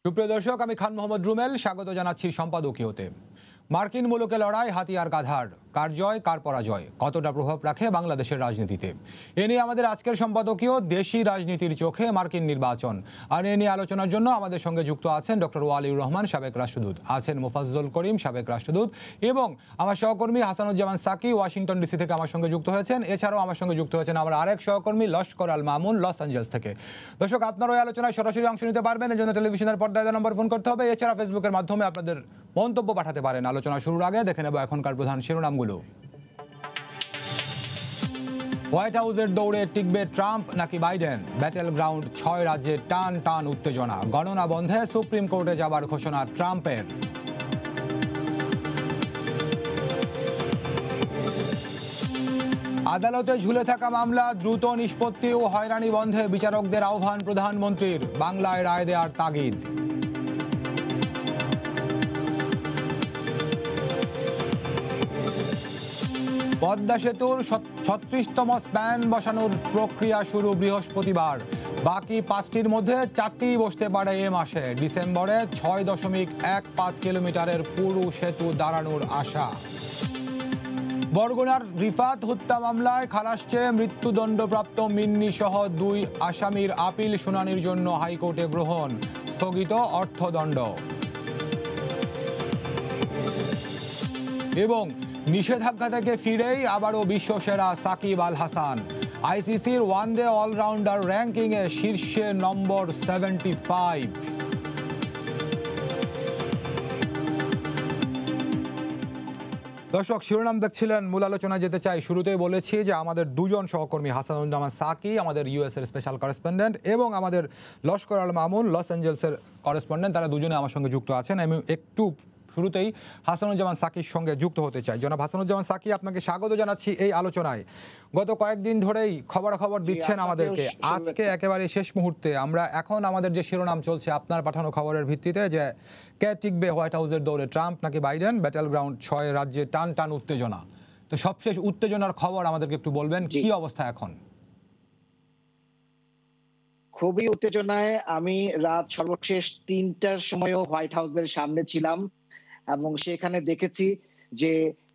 সুপ্রিয় দর্শক, আমি খান মোহাম্মদ রুমেল স্বাগত জানাচ্ছি সম্পাদকীয়তে। মার্কিন মুলুকে লড়াই, হাতিয়ার গাধার, কার জয় কার পরাজয়, কতটা প্রভাব রাখে বাংলাদেশের রাজনীতিতে, এ নিয়ে আমাদের আজকের সম্পাদকীয় দেশি রাজনীতির চোখে মার্কিন নির্বাচন। আর এ নিয়ে আলোচনার জন্য আমাদের সঙ্গে যুক্ত আছেন ডক্টর ওয়ালিউর রহমান, সাবেক রাষ্ট্রদূত, আছেন মোফাজ্জল করিম, সাবেক রাষ্ট্রদূত, এবং আমার সহকর্মী হাসানুজ্জামান সাকি ওয়াশিংটন ডিসি থেকে আমার সঙ্গে যুক্ত হয়েছেন। এছাড়াও আমার সঙ্গে যুক্ত হয়েছেন আমার আরেক সহকর্মী লস্কর আল মামুন, লস অ্যাঞ্জেলস থেকে। দর্শক, আপনারা ওই আলোচনায় সরাসরি অংশ নিতে পারবেন, এর জন্য টেলিভিশনের পর্দায় নম্বর ফোন করতে হবে। এছাড়া ফেসবুকের মাধ্যমে আপনাদের মন্তব্য পাঠাতে পারেন। আলোচনা শুরুর আগে দেখে নেব এখনকার প্রধান শিরোনামগুলো। হোয়াইট হাউসের দৌড়ে টিকবে ট্রাম্প নাকি বাইডেন? ব্যাটেল গ্রাউন্ড, 6 রাজ্যে টান টান উত্তেজনা, গণনা বন্ধে সুপ্রিম কোর্টে যাবার ঘোষণা ট্রাম্পের। আদালতে ঝুলে থাকা মামলা দ্রুত নিষ্পত্তি ও হয়রানি বন্ধে বিচারকদের আহ্বান প্রধানমন্ত্রীর, বাংলায় রায় দেওয়ার তাগিদ। পদ্মা সেতুর 36তম স্প্যান বসানোর প্রক্রিয়া শুরু বৃহস্পতিবার। বাকি 5টির মধ্যে 4টি বসতে পারে এ মাসে। ডিসেম্বরে 6.15 কিলোমিটারের পুরো সেতু দাঁড়ানোর আশা। বরগুনার রিফাত হত্যা মামলায় খালাস চেয়ে মৃত্যুদণ্ডপ্রাপ্ত মিন্নি সহ 2 আসামির আপিল শুনানির জন্য হাইকোর্টে গ্রহণ, স্থগিত অর্থদণ্ড। এবং নিষেধাজ্ঞা থেকে ফিরেই আবারও বিশ্বসেরা সাকিব আল হাসান, আইসিসির ওয়ানডে অলরাউন্ডার র্যাঙ্কিংয়ে শীর্ষে নম্বর 75। দর্শক, শিরোনাম দেখছিলেন, মূল আলোচনা যেতে চাই। শুরুতেই বলেছি যে আমাদের দুজন সহকর্মী হাসানুজ্জামান সাকি, আমাদের ইউএস এর স্পেশাল করেসপন্ডেন্ট, এবং আমাদের লস্কর আল মামুন, লস অ্যাঞ্জেলসের করেসপন্ডেন্ট, তারা দুজনে আমার সঙ্গে যুক্ত আছেন। আমি একটু শুরুতেই হাসানুজ্জামান সাকির সঙ্গে যুক্ত হতে চাই। জনাব হাসানুজ্জামান সাকি, আপনাকে স্বাগত জানাচ্ছি এই আলোচনায়। গত কয়েকদিন ধরেই খবরাখবর দিচ্ছেন আমাদেরকে। আজকে একেবারে শেষ মুহূর্তে আমরা এখন আমাদের যে শিরোনাম চলছে আপনার পাঠানো খবরের ভিত্তিতে, যে কে টিকবে হোয়াইট হাউসের দৌড়ে, ট্রাম্প নাকি বাইডেন? ব্যাটেল গ্রাউন্ড, 6 রাজ্যে টান টান উত্তেজনা। তো সবশেষ উত্তেজনার খবর আমাদেরকে একটু বলবেন, কি অবস্থা এখন? খুবই উত্তেজনায়। আমি রাত সর্বশেষ 3টার সময়ও হোয়াইট হাউসের সামনে ছিলাম এবং সেখানে দেখেছি যে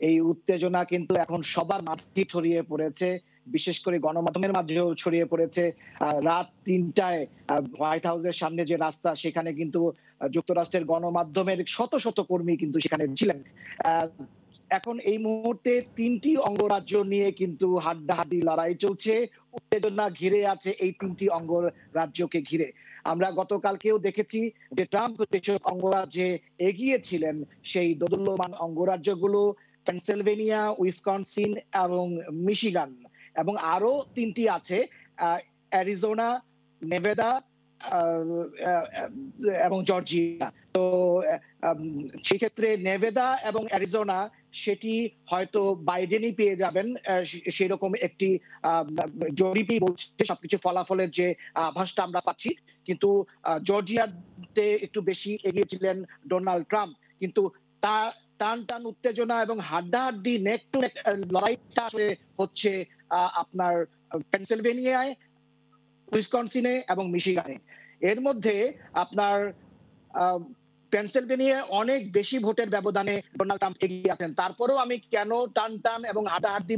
এই উত্তেজনা কিন্তু এখন সবার মাঝে ছড়িয়ে পড়েছে, বিশেষ করে গণমাধ্যমের মাঝেও ছড়িয়ে পড়েছে। রাত 3টায় হোয়াইট হাউসের সামনে যে রাস্তা, সেখানে কিন্তু যুক্তরাষ্ট্রের গণমাধ্যমের শত শত কর্মী কিন্তু সেখানে ছিলেন। এখন এই মুহূর্তে 3টি অঙ্গরাজ্য নিয়ে কিন্তু হাড্ডাহাড্ডি লড়াই চলছে, উত্তেজনা ঘিরে আছে এই 3টি অঙ্গরাজ্যকে ঘিরে। আমরা গতকালকেও দেখেছি যে ট্রাম্প যেসব অঙ্গরাজ্যে এগিয়ে ছিলেন, সেই দোদুল্যমান অঙ্গরাজ্যগুলো পেনসিলভেনিয়া, উইসকনসিন এবং মিশিগান, এবং আরো 3টি আছে, অ্যারিজোনা, নেভাদা এবং জর্জিয়া। তো সেক্ষেত্রে নেভাদা এবং অ্যারিজোনা সেটি হয়তো বাইডেনই পেয়ে যাবেন, সেরকম একটি জরিপই বলছে। সবকিছু ফলাফলের যে আভাসটা আমরা পাচ্ছি, কিন্তু জর্জিয়াতে একটু বেশি এগিয়েছিলেন ডোনাল্ড ট্রাম্প। কিন্তু তা টান টান উত্তেজনা এবং হাড্ডাহাড্ডি নেক টু নেক লড়াইটা আসলে হচ্ছে আপনার পেনসিলভেনিয়ায়, উইসকনসিনে এবং মিশিগানে। এর মধ্যে আপনার পেনসিলভেনিয়ায় অনেক বেশি ভোটের ব্যবধানে ডোনাল্ড ট্রাম্প এগিয়ে আছেন। তারপরেও আমি কেন টান টান এবং হাড্ডাহাড্ডি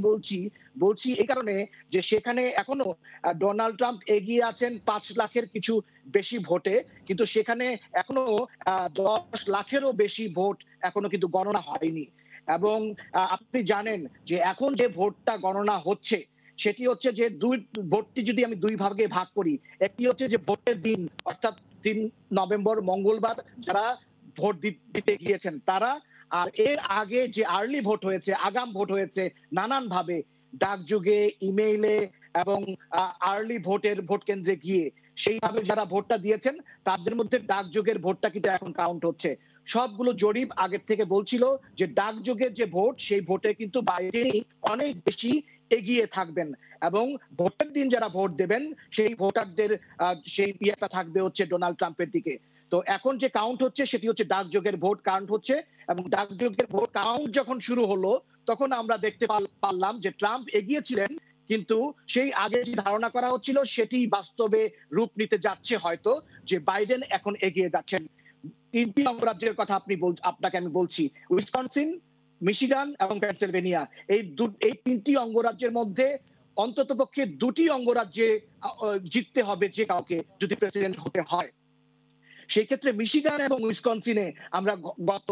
বলছি এই কারণে যে সেখানে এখনো ডোনাল্ড ট্রাম্প এগিয়ে আছেন 5 লাখের কিছু বেশি ভোটে, কিন্তু সেখানে এখনো 10 লাখেরও বেশি ভোট এখনো কিন্তু গণনা হয়নি। এবং আপনি জানেন যে এখন যে ভোটটা গণনা হচ্ছে, সেটি হচ্ছে যে ভোটটি যদি আমি 2 ভাগে ভাগ করি, একটি হচ্ছে যে ভোটের দিন, অর্থাৎ 3 নভেম্বর মঙ্গলবার যারা ভোট দিতে গিয়েছেন তারা, আর এর আগে যে আর্লি ভোট হয়েছে, আগাম ভোট হয়েছে নানান ভাবে, ডাকযোগে, ইমেইলে এবং আর্লি ভোট কেন্দ্রে গিয়ে, সেইভাবে যারা ভোটটা দিয়েছেন তাদের মধ্যে ডাকযোগের ভোটটা কিন্তু এখন কাউন্ট হচ্ছে। সবগুলো জরিপ আগের থেকে বলছিল যে ডাকযোগের যে ভোট, সেই ভোটে কিন্তু বাইডেনই অনেক বেশি এগিয়ে থাকবেন, এবং ভোটের দিন যারা ভোট দেবেন সেই ভোটারদের সেই ইয়েটা থাকবে হচ্ছে ডোনাল্ড ট্রাম্পের দিকে। তো এখন যে কাউন্ট হচ্ছে সেটি হচ্ছে ডাকযোগের ভোট কাউন্ট হচ্ছে, এবং ডাকযোগের ভোট কাউন্ট যখন শুরু হলো তখন আমরা দেখতে পারলাম যে ট্রাম্প এগিয়েছিলেন কিন্তু সেই আগে যে ধারণা করা হচ্ছিল সেটি বাস্তবে রূপ নিতে যাচ্ছে হয়তো, যে বাইডেন এখন এগিয়ে যাচ্ছেন। 3টি অঙ্গরাজ্যের কথা আপনাকে আমি বলছি, উইসকনসিন, মিশিগান এবং পেনসিলভেনিয়া। এই 3টি অঙ্গরাজ্যের মধ্যে অন্ততপক্ষে 2টি অঙ্গরাজ্যে জিততে হবে যে কাউকে, যদি প্রেসিডেন্ট হতে হয়। সেই ক্ষেত্রে মিশিগান এবং উইসকনসিনে আমরা গত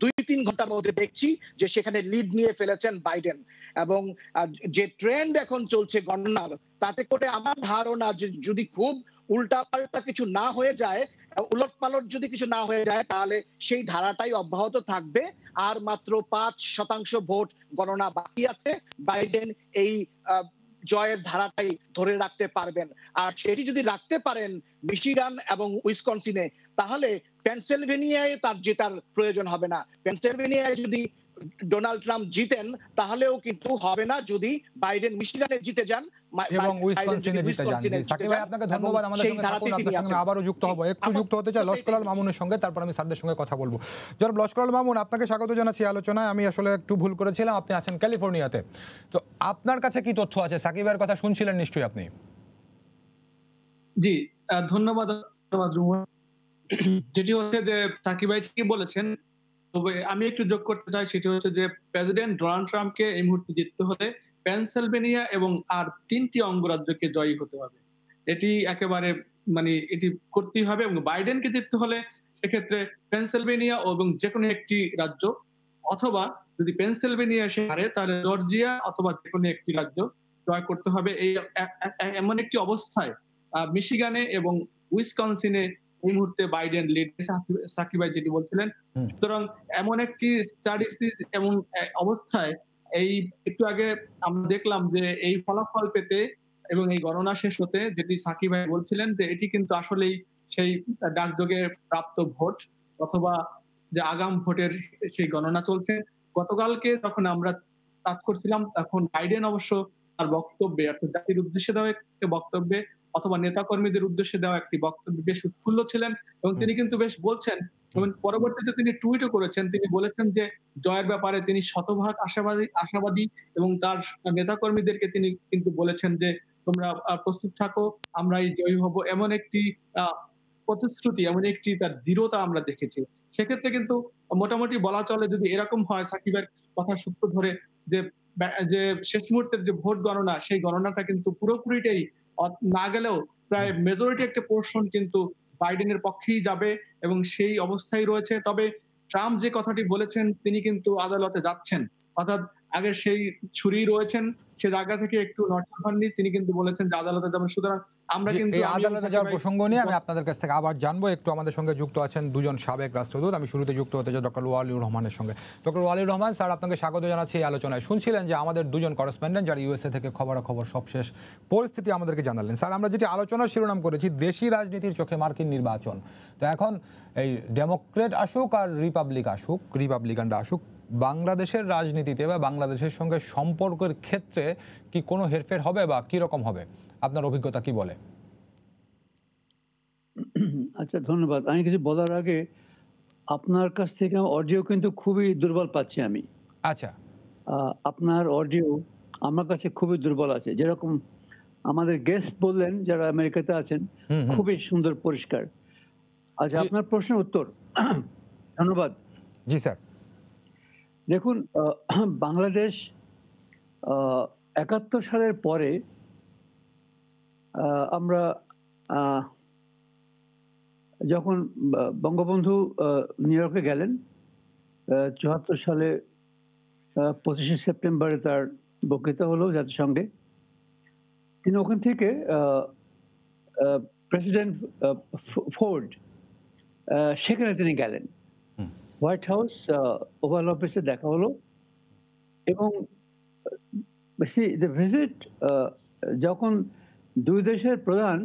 2-3 ঘন্টার মধ্যে দেখছি যে সেখানে লিড নিয়ে ফেলেছেন বাইডেন। এবং যে ট্রেন্ড এখন চলছে গণনার, তাতে করে আমার ধারণা যে যদি খুব উল্টাপাল্টা কিছু না হয়ে যায়, উলটপালট যদি কিছু না হয়ে যায়, তাহলে সেই ধারাটাই অব্যাহত থাকবে। আর মাত্র 5% ভোট গণনা বাকি আছে, বাইডেন এই জয়ের ধারাটাই ধরে রাখতে পারবেন। আর সেটি যদি রাখতে পারেন মিশিগান এবং উইসকনসিনে, তাহলে পেনসিলভেনিয়ায় তার জেতার প্রয়োজন হবে না। পেনসিলভেনিয়ায় যদি ডোনাল্ড ট্রাম্প জিতেন, তাহলেও কিন্তু হবে না যদি বাইডেন মিশিগানে জিতে যান এবং উইসকনসিনে জিতে যান। জি, সাকিব ভাই আপনাকে ধন্যবাদ আমাদের সঙ্গে থাকুন। আপনার সঙ্গে আবারও যুক্ত হব। একটু যুক্ত হতে চাই লস্কর আল মামুনের সঙ্গে, তারপর আমি স্যারদের সঙ্গে কথা বলবো। জনাব লস্কর আল মামুন, আপনাকে স্বাগত জানাচ্ছি আলোচনায়। আমি আসলে একটু ভুল করেছিলাম, আপনি আছেন ক্যালিফোর্নিয়াতে। তো আপনার কাছে কি তথ্য আছে? সাকিব ভাইয়ের কথা শুনছিলেন নিশ্চয়ই আপনি। জি, ধন্যবাদ রুমন। যেটি হচ্ছে যে সাকিব ভাই ঠিকই বলেছেন, তবে আমি একটু যোগ করতে চাই, সেটি হচ্ছে যে প্রেসিডেন্ট ডোনাল্ড ট্রাম্পকে এই মুহূর্তে জিততে হলে পেনসিলভেনিয়া এবং আর 3টি অঙ্গরাজ্যকে জয়ী হতে হবে। এটি একেবারে মানে এটি করতেই হবে। এবং বাইডেনকে জিততে হলে সেক্ষেত্রে পেনসিলভেনিয়া এবং যেকোনো একটি রাজ্য, অথবা যদি পেনসিলভেনিয়া সে হারে তাহলে জর্জিয়া অথবা যেকোনো একটি রাজ্য জয় করতে হবে। এই এমন একটি অবস্থায় মিশিগানে এবং উইসকনসিনে এই মুহূর্তে বাইডেন লিড, সাকিব ভাই যেটি বলছিলেন। সুতরাং এমন একটি স্ট্যাটিস্টিক্স এমন অবস্থায় এই একটু আগে আমরা দেখলাম যে এই ফলাফল পেতে এবং এই গণনা শেষ হতে, যেটি সাকিব ভাই বলছিলেন যে এটি কিন্তু আসলেই সেই ডাকযোগে প্রাপ্ত ভোট অথবা যে আগাম ভোটের সেই গণনা চলছে। গতকালকে যখন আমরা কাজ করছিলাম, তখন বাইডেন অবশ্য তার বক্তব্যে, অর্থাৎ জাতির উদ্দেশ্যে দেওয়া একটি বক্তব্যে অথবা নেতাকর্মীদের উদ্দেশ্যে দেওয়া একটি বক্তব্যে বেশ উৎফুল্ল ছিলেন। এবং তিনি কিন্তু বেশ বলছেন, এবং পরবর্তীতে তিনি টুইটও করেছেন, তিনি বলেছেন যে জয়ের ব্যাপারে তিনি শতভাগ আশাবাদী এবং তার নেতাকর্মীদেরকে তিনি কিন্তু বলেছেন যে তোমরা প্রস্তুত থাকো, আমরাই জয়ী হব। এমন একটি প্রতিশ্রুতি, এমন একটি তার দৃঢ়তা আমরা দেখেছি। সেক্ষেত্রে কিন্তু মোটামুটি বলা চলে, যদি এরকম হয় সাকিবের কথা সূত্র ধরে, যে যে শেষ মুহূর্তের যে ভোট গণনা, সেই গণনাটা কিন্তু পুরোপুরিটাই না গেলেও প্রায় মেজরিটি একটা পোর্শন কিন্তু বাইডেনের পক্ষেই যাবে এবং সেই অবস্থায় রয়েছে। তবে ট্রাম্প যে কথাটি বলেছেন, তিনি কিন্তু আদালতে যাচ্ছেন, অর্থাৎ আগের সেই ছুরি রয়েছেন, সে জায়গা থেকে একটু নড়চড় হননি, তিনি কিন্তু বলেছেন যে আদালতে যাবেন। সুতরাং আমরা কিন্তু এই আদালতে যাওয়ার প্রসঙ্গ নিয়ে আমি আপনাদের কাছ থেকে আবার জানবো। একটু আমাদের সঙ্গে যুক্ত আছেন দুজন সাবেক রাষ্ট্রদূত। আমি শুরুতে যুক্ত হতে চাই ডক্টর ওয়ালিউর রহমানের সঙ্গে। ডক্টর ওয়ালিউর রহমান স্যার, আপনাকে স্বাগত জানাচ্ছি এই আলোচনায়। শুনছিলেন যে আমাদের দুজন করেসপন্ডেন্ট যারা ইউএসএ থেকে খবরাখবর সবশেষ পরিস্থিতি আমাদেরকে জানালেন। স্যার, আমরা যেটি আলোচনার শিরোনাম করেছি দেশি রাজনীতির চোখে মার্কিন নির্বাচন। তো এখন এই ডেমোক্রেট আসুক আর রিপাবলিকানরা আসুক, বাংলাদেশের রাজনীতিতে বা বাংলাদেশের সঙ্গে সম্পর্কের ক্ষেত্রে কি কোনো হেরফের হবে বা কি রকম হবে? আপনার অভিজ্ঞতা কি বলে? আচ্ছা, ধন্যবাদ। আমি কিছু বলার আগে আপনার কাছ থেকে অডিও কিন্তু খুবই দুর্বল পাচ্ছি আমি। আচ্ছা, আপনার অডিও আমার কাছে খুবই দুর্বল আছে। যেরকম আমাদের গেস্ট বললেন যারা আমেরিকাতে আছেন, খুবই সুন্দর পরিষ্কার। আচ্ছা, আপনার প্রশ্নের উত্তর। ধন্যবাদ। জি স্যার। দেখুন, বাংলাদেশ ৭১ সালের পরে আমরা যখন বঙ্গবন্ধু নিউ ইয়র্কে গেলেন ৭৪ সালে ২৫শে সেপ্টেম্বরে তার বক্তৃতা হলো জাতিসংঘে। তিনি ওখান থেকে প্রেসিডেন্ট ফোর্ড সেখানে তিনি গেলেন, হোয়াইট হাউস ওভাল অফিসে দেখা হলো। এবং ভিজিট, যখন দুই দেশের প্রধান,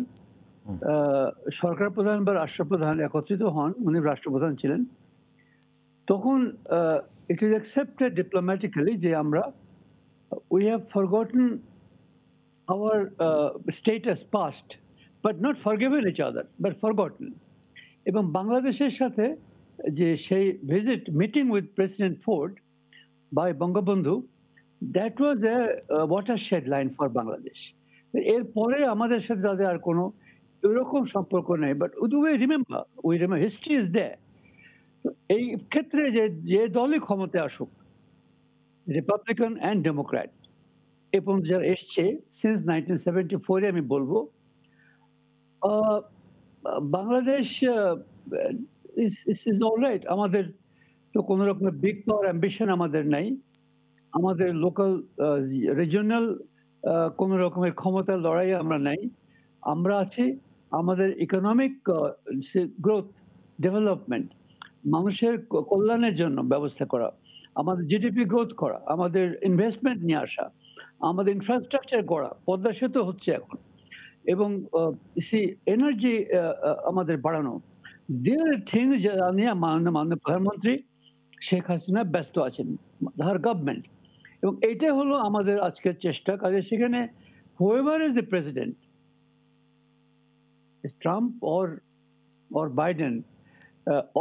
সরকার প্রধান বা রাষ্ট্রপ্রধান একত্রিত হন, উনি রাষ্ট্রপ্রধান ছিলেন, তখন ইট ইজ অ্যাকসেপ্টেড ডিপ্লোম্যাটিক্যালি যে আমরা we have forgotten our status past but not forgiven each other but forgotten. এবং বাংলাদেশের সাথে যে সেই visit meeting with president Ford by Bangabandhu, that was a watershed line for Bangladesh. এরপরে আমাদের সাথে তাদের আর কোনো এরকম সম্পর্ক নেই, but we remember history is there. এই ক্ষেত্রে যে দলই ক্ষমতায় আসুক, রিপাবলিকান অ্যান্ড ডেমোক্র্যাট, এবং যারা এসছে সিন্স 1974 আমি বলবো বাংলাদেশ ইজ অলরাইট। আমাদের তো কোনো রকমের বিগ পাওয়ার অ্যাম্বিশন আমাদের নাই। আমাদের লোকাল রিজিওনাল কোনো রকমের ক্ষমতার লড়াই আমরা নাই। আমরা আছি আমাদের ইকোনমিক গ্রোথ, ডেভেলপমেন্ট, মানুষের কল্যাণের জন্য ব্যবস্থা করা, আমাদের জিডিপি গ্রোথ করা, আমাদের ইনভেস্টমেন্ট নিয়ে আসা, আমাদের ইনফ্রাস্ট্রাকচার করা, পদ্মা সেতু হচ্ছে এখন, এবং এনার্জি আমাদের বাড়ানো। থিংস যারা নিয়ে মাননীয় প্রধানমন্ত্রী শেখ হাসিনা ব্যস্ত আছেন, হার গভর্নমেন্ট, এবং এইটাই হলো আমাদের আজকের চেষ্টা। কাজে সেখানে whoever is the president, is Trump or Biden,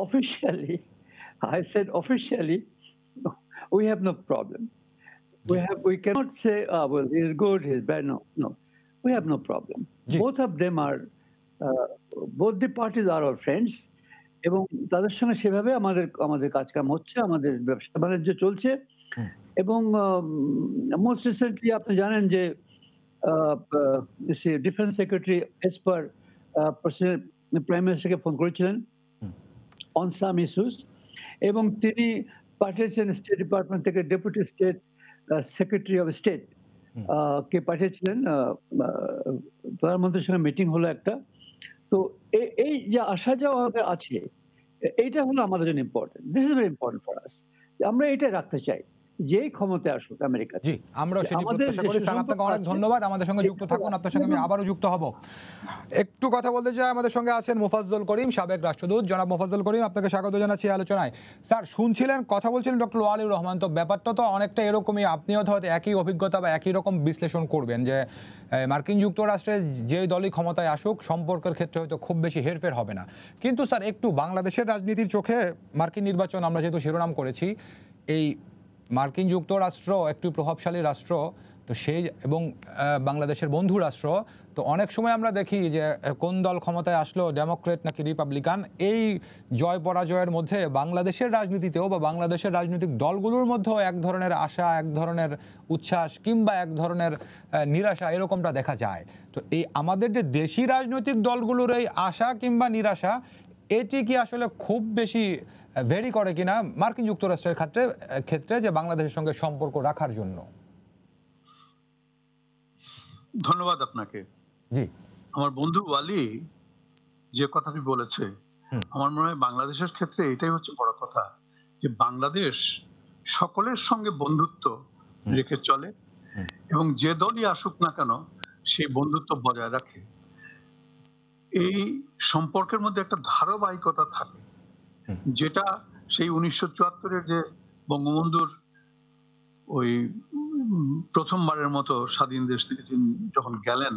officially, I said officially, we have no problem. We cannot say, well, he's good, he's bad. No, we have no problem. Both of them are, both the parties are our friends, এবং তাদের সঙ্গে সেভাবে আমাদের কাজকাম হচ্ছে, আমাদের ব্যবসা বাণিজ্য চলছে। এবং মোস্ট রিসেন্টলি আপনি জানেন যে ডিফেন্স সেক্রেটারি এসপার প্রাইম মিনিস্টারকে ফোন করেছিলেন অন সাম ইস্যুস, এবং তিনি পাঠিয়েছেন স্টেট ডিপার্টমেন্ট থেকে deputy state secretary of state কে পাঠিয়েছিলেন। প্রধানমন্ত্রীর সঙ্গে মিটিং হলো একটা। তো এই যে আসা যাওয়া আছে, এইটা হলো আমাদের জন্য important. This is very important for us. আমরা এটা রাখতে চাই, যেই ক্ষমতায় আসুক আমেরিকা। জি, আমরা সেটি প্রত্যাশা করি। স্যার, আপনাকে অনেক ধন্যবাদ, আমাদের সঙ্গে যুক্ত থাকুন। আপনার সঙ্গে আমি আবারও যুক্ত হব। একটু কথা বলতে চাই, আমাদের সঙ্গে আছেন মোফাজ্জল করিম, সাবেক রাষ্ট্রদূত। জনাব মোফাজ্জল করিম, আপনাকে স্বাগত জানাচ্ছি আলোচনায়। স্যার, শুনছিলেন, কথা বলছিলেন ডক্টর ওয়ালিউর রহমান, তো ব্যাপারটা তো অনেকটা এরকমই, আপনিও হয়তো একই অভিজ্ঞতা বা একই রকম বিশ্লেষণ করবেন যে মার্কিন যুক্তরাষ্ট্রে যে দলই ক্ষমতায় আসুক সম্পর্কের ক্ষেত্রে হয়তো খুব বেশি হেরফের হবে না। কিন্তু স্যার, একটু বাংলাদেশের রাজনীতির চোখে মার্কিন নির্বাচন আমরা যেহেতু শিরোনাম করেছি, এই মার্কিন যুক্তরাষ্ট্র একটি প্রভাবশালী রাষ্ট্র, তো সেই এবং বাংলাদেশের বন্ধু রাষ্ট্র, তো অনেক সময় আমরা দেখি যে কোন দল ক্ষমতায় আসলো, ডেমোক্রেট নাকি রিপাবলিকান, এই জয় পরাজয়ের মধ্যে বাংলাদেশের রাজনীতিতেও বা বাংলাদেশের রাজনৈতিক দলগুলোর মধ্যেও এক ধরনের আশা, এক ধরনের উচ্ছ্বাস কিংবা এক ধরনের নিরাশা এরকমটা দেখা যায়। তো এই আমাদের যে দেশি রাজনৈতিক দলগুলোর এই আশা কিংবা নিরাশা, এটি কি আসলে খুব বেশি ভেরি করে কিনা মার্কিন যুক্তরাষ্ট্রের ক্ষেত্রে যে বাংলাদেশের সঙ্গে সম্পর্ক রাখার জন্য? ধন্যবাদ আপনাকে। জি, আমার বন্ধু ওয়ালি যে কথাটি বলেছে, আমার মনে হয় বাংলাদেশের ক্ষেত্রে এটাই হচ্ছে বড় কথা, যে বাংলাদেশ সকলের সঙ্গে বন্ধুত্ব রেখে চলে, এবং যে দলই আসুক না কেন সেই বন্ধুত্ব বজায় রাখে। এই সম্পর্কের মধ্যে একটা ধারাবাহিকতা থাকে, যেটা সেই 1974-এর যে বঙ্গবন্ধুর ওই প্রথমবারের মতো স্বাধীন দেশ থেকে তিনি যখন গেলেন,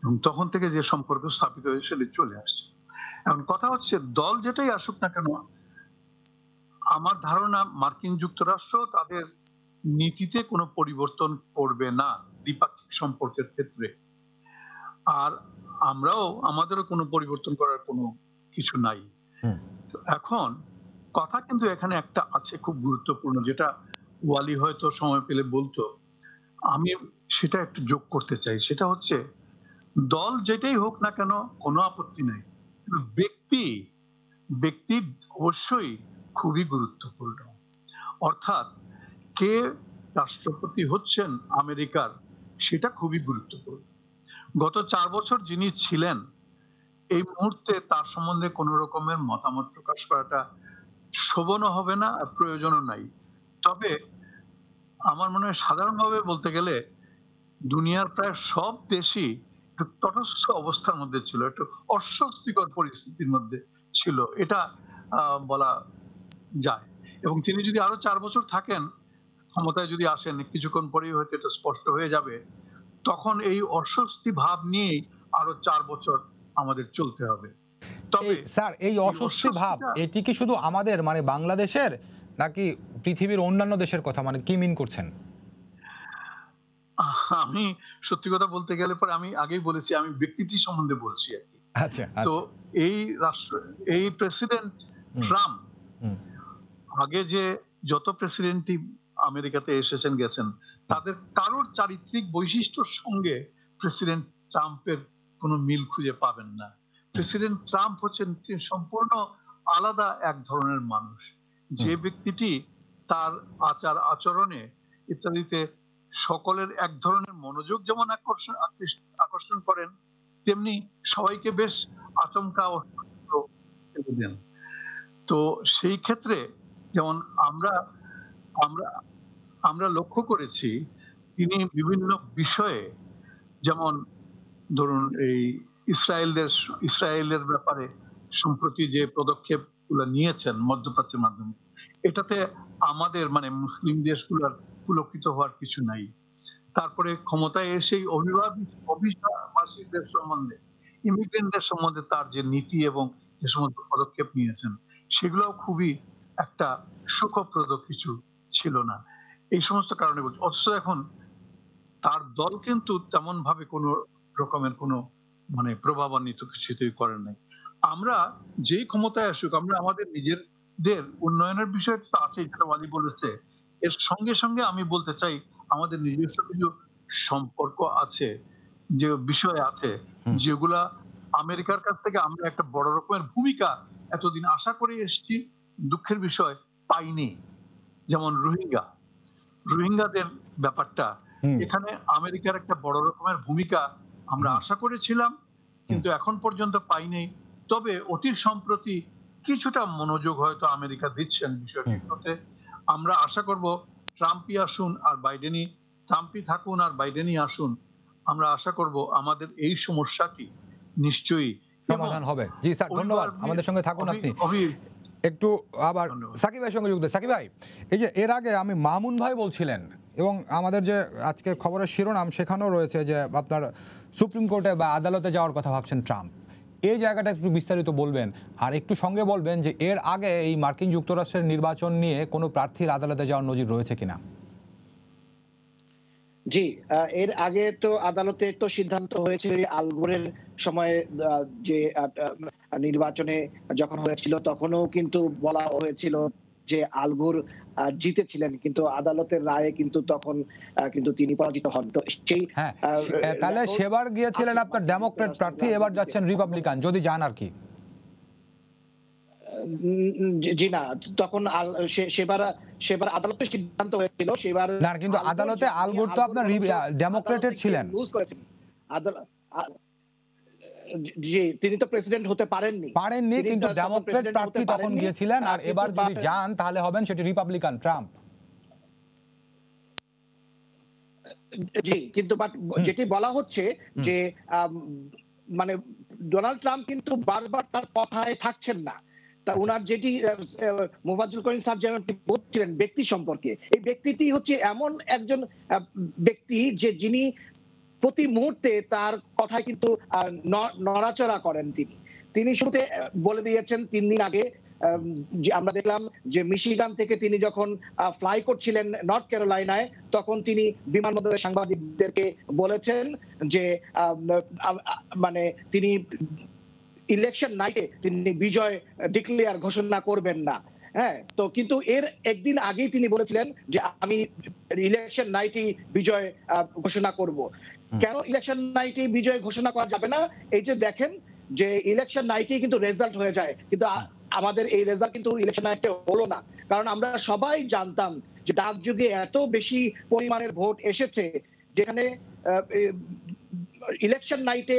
এবং তখন থেকে যে সম্পর্ক স্থাপিত হয়ে সেটা চলে আসছে। এখন কথা হচ্ছে, দল যেটাই আসুক না কেন, আমার ধারণা মার্কিন যুক্তরাষ্ট্র তাদের নীতিতে কোনো পরিবর্তন করবে না দ্বিপাক্ষিক সম্পর্কের ক্ষেত্রে, আর আমরাও আমাদেরও কোনো পরিবর্তন করার কোনো কিছু নাই। এখন কথা কিন্তু এখানে একটা আছে খুব গুরুত্বপূর্ণ, যেটা ওয়ালি হয়তো সময় পেলে বলতো, আমি সেটা একটু যোগ করতে চাই। সেটা হচ্ছে, দল যেটাই হোক না কেন কোনো আপত্তি নাই, ব্যক্তি অবশ্যই খুবই গুরুত্বপূর্ণ। অর্থাৎ কে রাষ্ট্রপতি হচ্ছেন আমেরিকার, সেটা খুবই গুরুত্বপূর্ণ। গত 4 বছর যিনি ছিলেন, এই মুহূর্তে তার সম্বন্ধে কোনো রকমের মতামত প্রকাশ করাটা শোভনও হবে না, আর প্রয়োজনও নাই। তবে আমার মনে হয় সাধারণভাবে বলতে গেলে দুনিয়ার প্রায় সব দেশই একটু তটস্থ অবস্থার মধ্যে ছিল, একটু অস্বস্তিকর পরিস্থিতির মধ্যে ছিল, এটা বলা যায়। এবং তিনি যদি আরো 4 বছর থাকেন, ক্ষমতায় যদি আসেন, কিছুক্ষণ পরেই হয়তো এটা স্পষ্ট হয়ে যাবে, তখন এই অস্বস্তি ভাব নিয়েই আরো 4 বছর আমাদের চলতে হবে। তবে স্যার, এই অস্বস্তি ভাব এটি কি শুধু আমাদের মানে বাংলাদেশের, নাকি পৃথিবীর অন্যান্য দেশের কথা, মানে কি মিন করছেন? আমি সত্যি কথা বলতে গেলে পরে আমি আগেই বলেছি আমি ব্যক্তিটি সম্বন্ধে বলছি আর কি। আচ্ছা তো আচ্ছা। এই রাষ্ট্র এই প্রেসিডেন্ট হুম, ট্রাম্প হুম, আগে যে যত প্রেসিডেন্টই আমেরিকাতে এসেছেন গেছেন তাদের কারোর চারিত্রিক বৈশিষ্ট্যর সঙ্গে প্রেসিডেন্ট ট্রাম্পের কোনো মিল খুঁজে পাবেন না। প্রেসিডেন্ট ট্রাম্প হচ্ছেন সম্পূর্ণ আলাদা এক ধরনের মানুষ, যে ব্যক্তিটি তার আচার আচরণে ইত্যাদিতে সকলের এক ধরনের মনোযোগ যেমন আকর্ষণ করেন, তেমনি সবাইকে বেশ আচমকা ও সতর্ক করে দেন। তো সেই ক্ষেত্রে যেমন আমরা আমরা আমরা লক্ষ্য করেছি তিনি বিভিন্ন বিষয়ে, যেমন ধরুন এই ইসরায়েলের ব্যাপারে সম্প্রতি যে পদক্ষেপগুলো নিয়েছেন মধ্যপ্রাচ্যের মাধ্যমে, এটাতে আমাদের মানে মুসলিম দেশগুলোর পুলকিত হওয়ার কিছু নাই। তারপরে ক্ষমতায় এসেই অভিবাসীদের সম্বন্ধে, ইমিগ্রেন্টদের সম্বন্ধে তার যে নীতি এবং যে সমস্ত পদক্ষেপ নিয়েছেন সেগুলোও খুবই একটা সুখপ্রদ কিছু ছিল না। এই সমস্ত কারণে বলছি। অথচ এখন তার দল কিন্তু তেমন ভাবে কোন রকমের কোন মানে প্রভাবান্বিত কিছুতেই করেন নাই। আমরা যেই ক্ষমতায় আসুক আমরা আমাদের নিজেদের উন্নয়নের বিষয় তো আছে, যেটা ওয়ালি বলেছে। এর সঙ্গে সঙ্গে আমি বলতে চাই আমাদের নিজস্ব কিছু সম্পর্ক আছে, যে বিষয় আছে যেগুলা আমেরিকার কাছ থেকে আমরা একটা বড় রকমের ভূমিকা এতদিন আশা করে এসেছি, দুঃখের বিষয় পাইনি। যেমন রোহিঙ্গাদের ব্যাপারটা, হুম, এখানে আমেরিকার একটা বড় রকমের ভূমিকা আমরা আশা করেছিলাম, কিন্তু এখন পর্যন্ত পাইনি। তবে অতি সম্প্রতি কিছুটা মনোযোগ হয়তো আমেরিকা দিচ্ছেন বিষয়টিতে। আমরা আশা করব ট্রাম্পই আসুন আর ট্রাম্পই থাকুন আর বাইডেনই আসুন, আমরা আশা করব আমাদের এই সমস্যাটি নিশ্চয়ই সমাধান হবে। জি স্যার, ধন্যবাদ, আমাদের সঙ্গে থাকুন আপনি। একটু আবার সাকিব ভাইয়ের সঙ্গে যুক্ত। সাকিব ভাই, এই যে এর আগে আমি মামুন ভাই বলছিলেন এবং আমাদের যে আজকে খবরের শিরোনাম সেখানেও রয়েছে যে আপনার সুপ্রিম কোর্টে বা আদালতে যাওয়ার কথা ভাবছেন ট্রাম্প, এই জায়গাটা একটু বিস্তারিত বলবেন। আর একটু সঙ্গে বলবেন যে এর আগে এই মার্কিন যুক্তরাষ্ট্রের নির্বাচন নিয়ে কোনো প্রার্থীর আদালতে যাওয়ার নজির রয়েছে কিনা। জি, এর আগে তো আদালতে তো সিদ্ধান্ত হয়েছে আল গোরের সময়ে, যে নির্বাচনে যখন হয়েছিল তখনও কিন্তু বলা হয়েছিল যে আল গোর জিতেছিলেন, কিন্তু আদালতের রায়ে কিন্তু তখন কিন্তু তিনি পরাজিত হন। তো সেই হ্যাঁ, তাহলে সেবার গিয়েছিলেন আপনার ডেমোক্রেট প্রার্থী, এবার যাচ্ছেন রিপাবলিকান, যদি যান আর কি। জি না, তখন সেবার আদালতের সিদ্ধান্ত হয়েছিল, সেবার না, কিন্তু আদালতে আল গোর তো আপনার ডেমোক্রেটের ছিলেন। লুজ করেছেন জি, তিনি তো প্রেসিডেন্ট হতে পারেননি, কিন্তু ডেমোক্রেট প্রার্থী তখন গিয়েছিলেন, আর এবার যদি যান তাহলে হবেন সেটি রিপাবলিকান ট্রাম্প। জি, কিন্তু যেটি বলা হচ্ছে যে মানে ডোনাল্ড ট্রাম্প কিন্তু বারবার তার কথায় থাকছেন না। তা উনার যেটি মোফাজ্জল করিম স্যার যেমনটি বলছিলেন ব্যক্তি সম্পর্কে, এই ব্যক্তিটি হচ্ছে এমন একজন ব্যক্তি যে যিনি প্রতি মুহূর্তে তার কথায় কিন্তু নড়াচড়া করেন। তিনি শুরুতে বলে দিয়েছেন 3 দিন আগে, যে আমরা দেখলাম যে মিশিগান থেকে তিনি যখন ফ্লাই করছিলেন নর্থ ক্যারোলাইনায়, তখন তিনি বিমানবন্দরে সাংবাদিকদেরকে বলেছেন যে মানে তিনি ইলেকশন নাইটে তিনি বিজয় ডিক্লেয়ার ঘোষণা করবেন না। হ্যাঁ, তো কিন্তু এর একদিন আগেই তিনি বলেছিলেন যে আমি ইলেকশন নাইটে বিজয় ঘোষণা করব। কেন ইলেকশন নাইটে বিজয় ঘোষণা করা যাবে না? এই যে দেখেন যে ইলেকশন নাইটে কিন্তু রেজাল্ট হয়ে যায়, কিন্তু আমাদের এই রেজাল্ট কিন্তু ইলেকশন নাইটে হলো না। কারণ আমরা সবাই জানতাম যে ডাক যুগে এত বেশি পরিমাণের ভোট এসেছে, যেখানে ইলেকশন নাইটে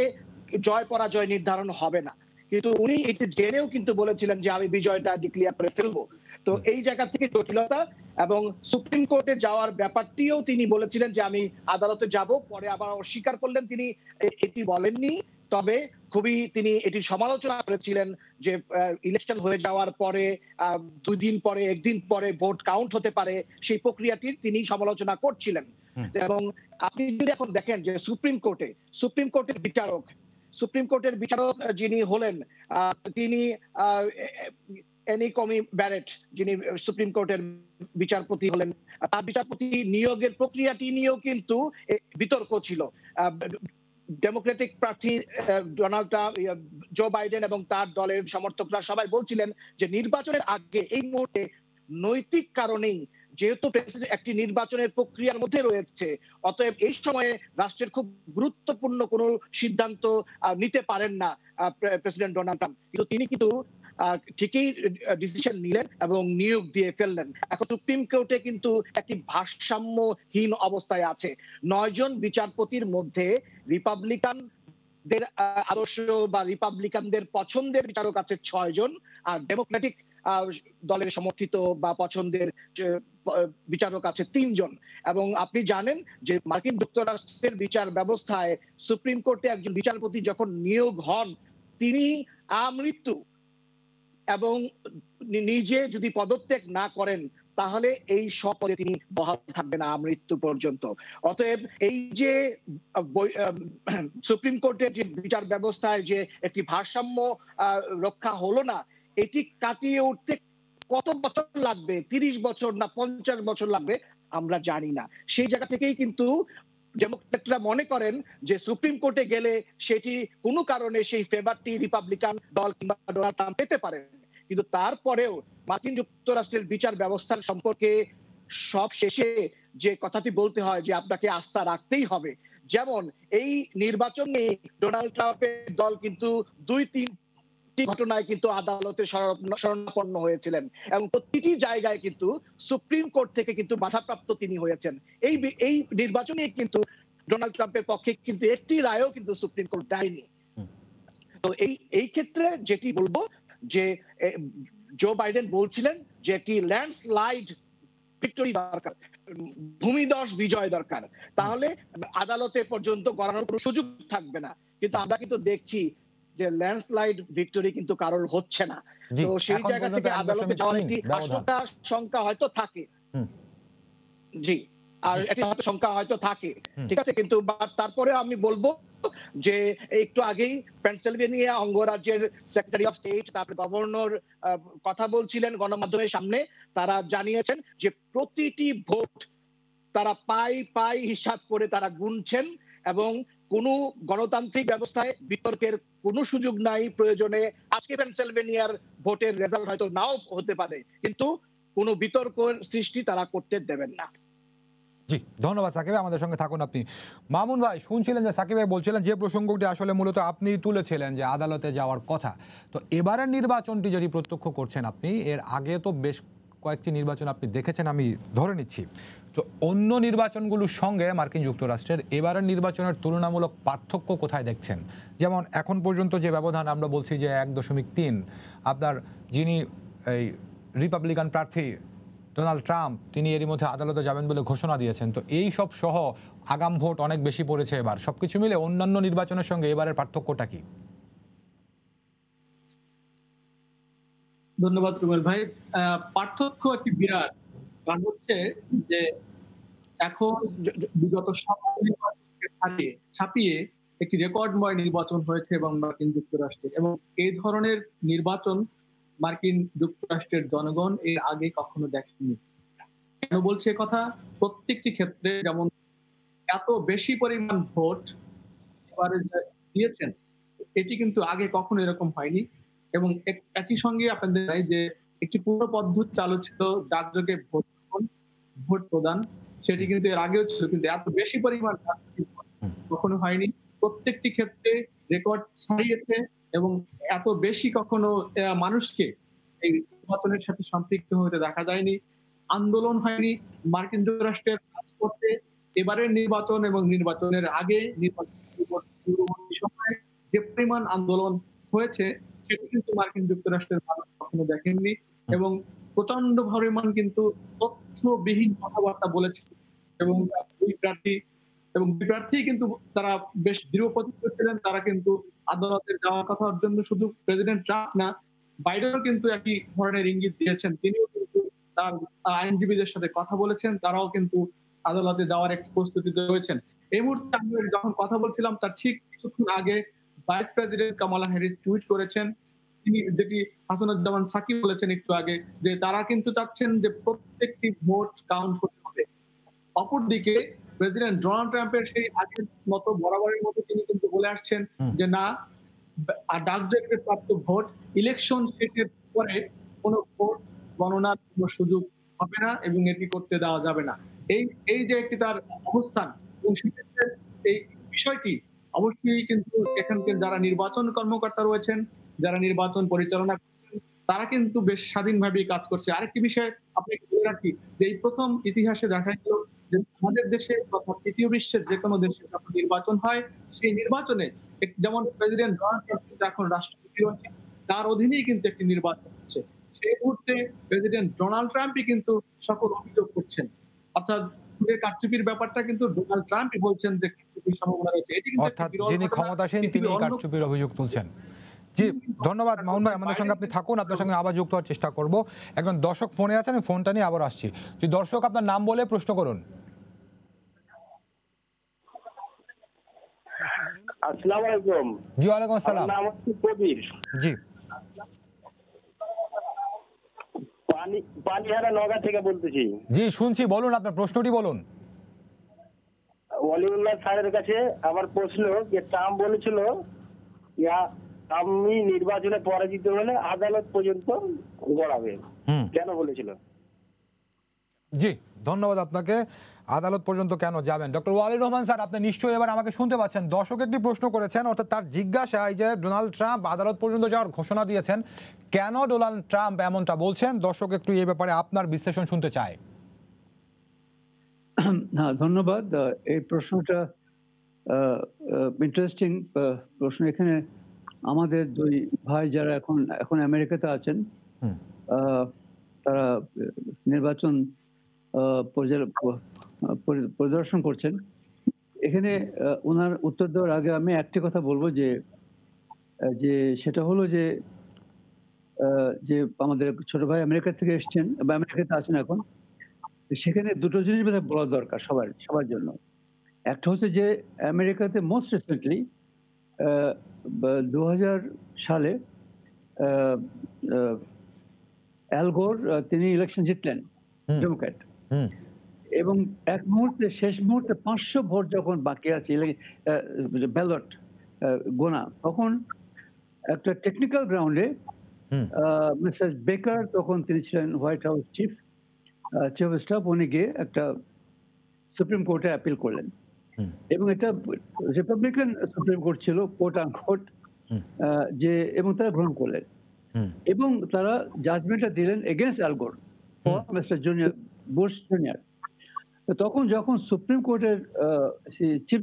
জয় পরাজয় নির্ধারণ হবে না। কিন্তু উনি এটি জেনেও কিন্তু বলেছিলেন যে আমি বিজয়টা ডিক্লেয়ার করে ফেলবো। তো এই জায়গা থেকে জটিলতা, এবং সুপ্রিম কোর্টে যাওয়ার ব্যাপারটিও তিনি বলেছিলেন যে আমি আদালতে যাব, পরে আবার অস্বীকার করলেন, তিনি এটি বলেননি। তবে খুবই তিনি এটি সমালোচনা করেছিলেন যে ইলেকশন হয়ে যাওয়ার পরে 2 দিন পরে 1 দিন পরে ভোট কাউন্ট হতে পারে, সেই প্রক্রিয়াটির তিনি সমালোচনা করছিলেন। এবং আপনি যদি এখন দেখেন যে সুপ্রিম কোর্টের বিচারক যিনি হলেন, তিনি এনি কমি ব্যারেট, যিনি সুপ্রিম কোর্টের বিচারপতি হলেন, তার বিচারপতি নিয়োগের প্রক্রিয়াটি নিয়েও কিন্তু বিতর্ক ছিল। ডেমোক্রেটিক প্রার্থী ডোনাল্ড ট্রাম্প, জো বাইডেন এবং তার দলের সমর্থকরা সবাই বলছিলেন যে নির্বাচনের আগে এই মুহূর্তে নৈতিক কারণেই, যেহেতু একটি নির্বাচনের প্রক্রিয়ার মধ্যে রয়েছে, অতএব এই সময়ে রাষ্ট্রের খুব গুরুত্বপূর্ণ কোনো সিদ্ধান্ত নিতে পারেন না প্রেসিডেন্ট ডোনাল্ড ট্রাম্প। কিন্তু তিনি কিন্তু ঠিকই ডিসিশন নিলেন এবং নিয়োগ দিয়ে ফেললেন। এখন সুপ্রিম কোর্টে কিন্তু একটি ভারসাম্যহীন অবস্থায় আছে। 9 জন বিচারপতির মধ্যে রিপাবলিকানদের আদর্শ বা রিপাবলিকানদের পছন্দের বিচারক আছে 6 জন, আর ডেমোক্রেটিক দলের সমর্থিত বা পছন্দের বিচারক আছে 3 জন। এবং আপনি জানেন যে মার্কিন যুক্তরাষ্ট্রের বিচার ব্যবস্থায় সুপ্রিম কোর্টে একজন বিচারপতি যখন নিয়োগ হন, তিনি আমৃত্যু এবং নিজে যদি পদত্যাগ না করেন তাহলে এই পদে তিনি বহাল থাকবেন আমৃত্যু পর্যন্ত। অতএব এই যে সুপ্রিম কোর্টের যে বিচার ব্যবস্থায় যে একটি ভারসাম্য রক্ষা হলো না, এটি কাটিয়ে উঠতে কত বছর লাগবে, 30 বছর না 50 বছর লাগবে আমরা জানি না। সেই জায়গা থেকেই কিন্তু ডেমোক্রেটরা মনে করেন যে সুপ্রিম কোর্টে গেলে সেটি কোনো কারণে সেই ফেভারটি রিপাবলিকান দল কিংবা ডোনাল্ড ট্রাম্প পেতে পারেন। কিন্তু তারপরেও মার্কিন যুক্তরাষ্ট্রের বিচার ব্যবস্থার সম্পর্কে সব শেষে যে কথাটি বলতে হয় যে আপনাকে আস্থা রাখতেই হবে। যেমন এই নির্বাচনে ডোনাল্ড ট্রাম্পের দল কিন্তু 2-3 ঘটনায় কিন্তু আদালতে শরণাপন্ন হয়েছিলেন এবং প্রতিটি জায়গায় কিন্তু সুপ্রিম কোর্ট থেকে কিন্তু বাধাপ্রাপ্ত তিনি হয়েছেন। এই নির্বাচনে কিন্তু ডোনাল্ড ট্রাম্পের পক্ষে কিন্তু একটি রায়ও কিন্তু সুপ্রিম কোর্ট দেয়নি। তো এই ক্ষেত্রে যেটি বলবো যে জো বাইডেন বলছিলেন যে একটি ল্যান্ডস্লাইড ভিক্টরি দরকার, ভূমিধস বিজয় দরকার, তাহলে আদালতে পর্যন্ত গড়ানোর কোনো সুযোগ থাকবে না। কিন্তু আমরা কিন্তু দেখছি যে ল্যান্ডস্লাইড ভিক্টরি কিন্তু কারোর হচ্ছে না। তো সেই জায়গা থেকে আদালতে যাওয়ার একটি আশঙ্কা হয়তো থাকে। জি, আর একটা শঙ্কা হয়তো থাকে, ঠিক আছে। কিন্তু তারপরে আমি বলবো যে একটু আগেই পেনসিলভেনিয়া অঙ্গরাজ্যের সেক্রেটারি অফ স্টেট, তারপরে গভর্নর কথা বলছিলেন গণমাধ্যমের সামনে। তারা জানিয়েছেন যে প্রতিটি ভোট তারা পাই হিসাব করে তারা গুনছেন এবং কোনো গণতান্ত্রিক ব্যবস্থায় বিতর্কের কোনো সুযোগ নাই। প্রয়োজনে আজকে পেনসিলভেনিয়ার ভোটের রেজাল্ট হয়তো নাও হতে পারে, কিন্তু কোনো বিতর্কের সৃষ্টি তারা করতে দেবেন না। জি, ধন্যবাদ সাকিব ভাই, আমাদের সঙ্গে থাকুন আপনি। মামুন ভাই, শুনছিলেন যে সাকিব ভাই বলছিলেন যে প্রসঙ্গটি আসলে মূলত আপনি তুলেছিলেন যে আদালতে যাওয়ার কথা। তো এবারের নির্বাচনটি যদি প্রত্যক্ষ করছেন আপনি, এর আগে তো বেশ কয়েকটি নির্বাচন আপনি দেখেছেন আমি ধরে নিচ্ছি, তো অন্য নির্বাচনগুলোর সঙ্গে মার্কিন যুক্তরাষ্ট্রের এবারের নির্বাচনের তুলনামূলক পার্থক্য কোথায় দেখছেন? যেমন এখন পর্যন্ত যে ব্যবধান আমরা বলছি যে 1.3, আপনার যিনি এই রিপাবলিকান প্রার্থী ডোনাল্ড ট্রাম্প, তিনি এরই মধ্যে আদালতে যাবেন বলে ঘোষণা দিয়েছেন। তো এই সব সহ আগাম ভোট অনেক বেশি পড়েছে এবার। সবকিছু মিলে অন্যান্য নির্বাচনের সঙ্গে এবারের পার্থক্যটা কি? ধন্যবাদ রুমেল ভাই। পার্থক্য একটি বিরাট, কারণ হচ্ছে যে এখন বিগত ছাপিয়ে একটি রেকর্ডময় নির্বাচন হয়েছে এবং মার্কিন যুক্তরাষ্ট্রে, এবং এই ধরনের নির্বাচন মার্কিন যুক্তরাষ্ট্রের জনগণ এর আগে কখনো দেখেনি। কেন বলছে কথা? প্রত্যেকটি ক্ষেত্রে যেমন এত বেশি পরিমাণ ভোট এবারে দিয়েছেন, এটি কিন্তু আগে কখনো এরকম হয়নি। এবং একই সঙ্গে আপনাদের যে একটি পুরো পদ্ধতি চালু ছিল ডাকযোগে ভোট প্রদান, সেটি কিন্তু এর আগেও ছিল, কিন্তু এত বেশি পরিমাণ কখনো হয়নি। প্রত্যেকটি ক্ষেত্রে রেকর্ড ছাড়িয়েছে এবং এত বেশি কখনো মানুষকে এই নির্বাচনের সাথে সম্পৃক্ত হতে দেখা যায়নি। আন্দোলন হয়নি মার্কিন যুক্তরাষ্ট্রের রাজপথে এবারের নির্বাচন এবং নির্বাচনের আগে পূর্ববর্তী সময়ে যে পরিমাণ আন্দোলন হয়েছে সেটি কিন্তু মার্কিন যুক্তরাষ্ট্রের মানুষ কখনো দেখেননি। এবং প্রচন্ড পরিমাণ কিন্তু তথ্যবিহীন কথাবার্তা বলেছে এবং দুই প্রার্থী কিন্তু তারা বেশ দৃঢ় প্রতিজ্ঞ ছিলেন। তারা কিন্তু আদালতে যাওয়ার কথার জন্য শুধু প্রেসিডেন্ট ট্রাম্প না, বাইডেনও কিন্তু একই ধরনের ইঙ্গিত দিয়েছেন। তিনিও কিন্তু তার আইনজীবীদের সাথে কথা বলেছেন, তারাও কিন্তু আদালতে যাওয়ার একটি প্রস্তুতিতে রয়েছেন। এই মুহূর্তে আমি যখন কথা বলছিলাম তার ঠিক কিছুক্ষণ আগে vice president Kamala Harris tweet করেছেন তিনি যেটি হাসানুজ্জামান সাকিব বলেছেন একটু আগে, যে তারা কিন্তু চাচ্ছেন যে প্রত্যেকটি ভোট কাউন্ট হতে হবে। অপরদিকে প্রেসিডেন্ট ডোনাল্ড ট্রাম্পের সেই আগের মতো বরাবরের মতো তিনি কিন্তু বলে আসছেন যে না, ডাকযোগে প্রাপ্ত ভোট ইলেকশন শেষের পরে কোনো ভোট গণনার কোনো সুযোগ হবে না এবং এটি করতে দেওয়া যাবে না। এই এই যে একটি তার অবস্থান, এবং সেক্ষেত্রে এই বিষয়টি অবশ্যই কিন্তু এখানকার যারা নির্বাচন কর্মকর্তা রয়েছেন, যারা নির্বাচন পরিচালনা করছেন, তারা কিন্তু বেশ স্বাধীনভাবেই কাজ করছে। আরেকটি বিষয় আপনাকে বলে রাখি, যে এই প্রথম ইতিহাসে দেখা গেল যে আমাদের দেশে তথা তৃতীয় বিশ্বের যে কোনো দেশে যখন নির্বাচন হয়, সেই নির্বাচনে যেমন প্রেসিডেন্ট ডোনাল্ড ট্রাম্প কিন্তু এখন রাষ্ট্রপতি রয়েছেন, তার অধীনেই কিন্তু একটি নির্বাচন হচ্ছে। সেই মুহূর্তে প্রেসিডেন্ট ডোনাল্ড ট্রাম্পই কিন্তু সকল অভিযোগ করছেন, অর্থাৎ কারচুপির ব্যাপারটা কিন্তু ডোনাল্ড ট্রাম্পই বলছেন যে কারচুপির সম্ভাবনা রয়েছে। এটি কিন্তু অর্থাৎ যিনি ক্ষমতাসীন তিনি কারচুপির অভিযোগ তুলছেন। জি, ধন্যবাদ মামুন ভাই, আমাদের সঙ্গে আপনি থাকুন, আপনার সঙ্গে আবার যুক্ত হওয়ার চেষ্টা করব। একজন দর্শক ফোনে আছেন, আমি ফোনটা নিয়ে আবার আসছি। যে দর্শক, আপনার নাম বলে প্রশ্ন করুন। আসসালামু আলাইকুম। জি, ওয়ালাইকুম আসসালাম। আমার নাম হচ্ছে কবির। জি, পানিহারা নগা থেকে বলতেছি। জি শুনছি, বলুন আপনার প্রশ্নটি বলুন। ওয়ালিউল্লাহ স্যারের কাছে আমার প্রশ্ন, যে ট্রাম্প বলেছিল আমি নির্বাচনে পরাজিত হলে আদালত পর্যন্ত গড়াবে, কেন বলেছিল? জি, ধন্যবাদ আপনাকে। আদালত পর্যন্ত কেন যাবেন? ডক্টর ওয়ালির রহমান স্যার, আপনি নিশ্চয়ই এবার আমাকে শুনতে পাচ্ছেন। দর্শক একটি প্রশ্ন করেছেন, অর্থাৎ তার জিজ্ঞাসা এই যে ডোনাল্ড ট্রাম্প আদালত পর্যন্ত যাওয়ার ঘোষণা দিয়েছেন, কেন ডোনাল্ড ট্রাম্প এমনটা বলছেন? দর্শক একটু এই ব্যাপারে আপনার বিশ্লেষণ শুনতে চায়। হ্যাঁ, ধন্যবাদ। এই প্রশ্নটা ইন্টারেস্টিং প্রশ্ন। এখানে আমাদের দুই ভাই যারা এখন আমেরিকাতে আছেন, তারা নির্বাচন পরিদর্শন করছেন। এখানে ওনার উত্তর দেওয়ার আগে আমি একটি কথা বলবো, যে সেটা হলো যে আমাদের ছোট ভাই আমেরিকা থেকে এসছেন বা আমেরিকাতে আছেন এখন। সেখানে দুটো জিনিস বোধহয় বলা দরকার সবার জন্য। একটা হচ্ছে যে আমেরিকাতে মোস্ট রিসেন্টলি 2000 সালে অ্যাল গোর তিনি ইলেকশন জিতলেন, ডেমোক্র্যাট, এবং শেষ মুহূর্তে 500 ভোট যখন বাকি আছে ব্যালট গোনা, তখন একটা টেকনিক্যাল গ্রাউন্ডে মিস্টার বেকার, তখন তিনি ছিলেন white house chief of staff, উনি গিয়ে একটা সুপ্রিম কোর্টে অ্যাপিল করলেন, এবং এটা রিপাবলিকান সুপ্রিম কোর্ট ছিল, কোর্ট আনকোর্ট, এবং তারা গ্রহণ করলেন এবং তারা জাজমেন্টটা দিলেন এগেইনস্ট অ্যাল গোর ফর মিস্টার বুশ জুনিয়র। তখন যখন সুপ্রিম কোর্টের চিফ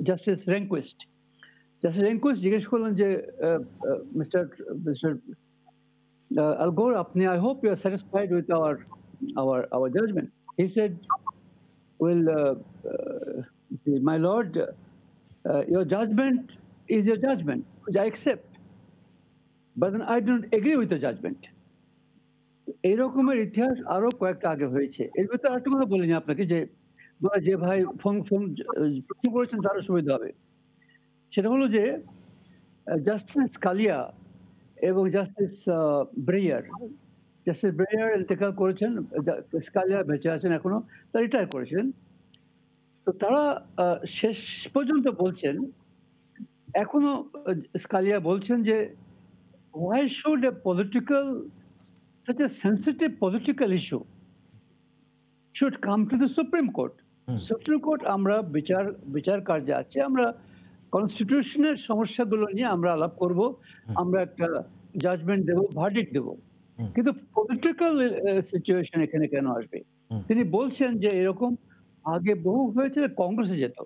জাস্টিস রেনকুইস্ট জিজ্ঞেস করলেন যে mister Al Gore, I hope you are satisfied with our judgment. He said, well, my lord, your judgment is your judgment, which I accept, but then I don't agree with the judgment. এইরকমের ইতিহাস আরো কয়েকটা আগে হয়েছে। এর ভিতরে আরেকটা কথা বলিনি আপনাকে, যে ভাই ফোন প্রশ্ন করেছেন তারও সুবিধা হবে। সেটা হলো যে জাস্টিস কালিয়া এবং জাস্টিস ব্রেয়ার ইন্তেকাল করেছেন, স্কালিয়া বেঁচে আছেন এখনো, তারা রিটায়ার করেছিলেন। তো তারা শেষ পর্যন্ত বলছেন, এখনো স্কালিয়া বলছেন যে why should such a sensitive political issue should come to the Supreme Court? Supreme court আমরা বিচার কার্যে আছে, আমরা কনস্টিটিউশনের সমস্যাগুলো নিয়ে আমরা আলাপ করব, আমরা একটা জাজমেন্ট দেব, ভার্ডিক্ট দেব, কিন্তু পলিটিক্যাল সিচুয়েশন এখানে কেন আসবে? তিনি বলছেন যে এরকম আগে বহু হয়েছে, কংগ্রেসে যেত,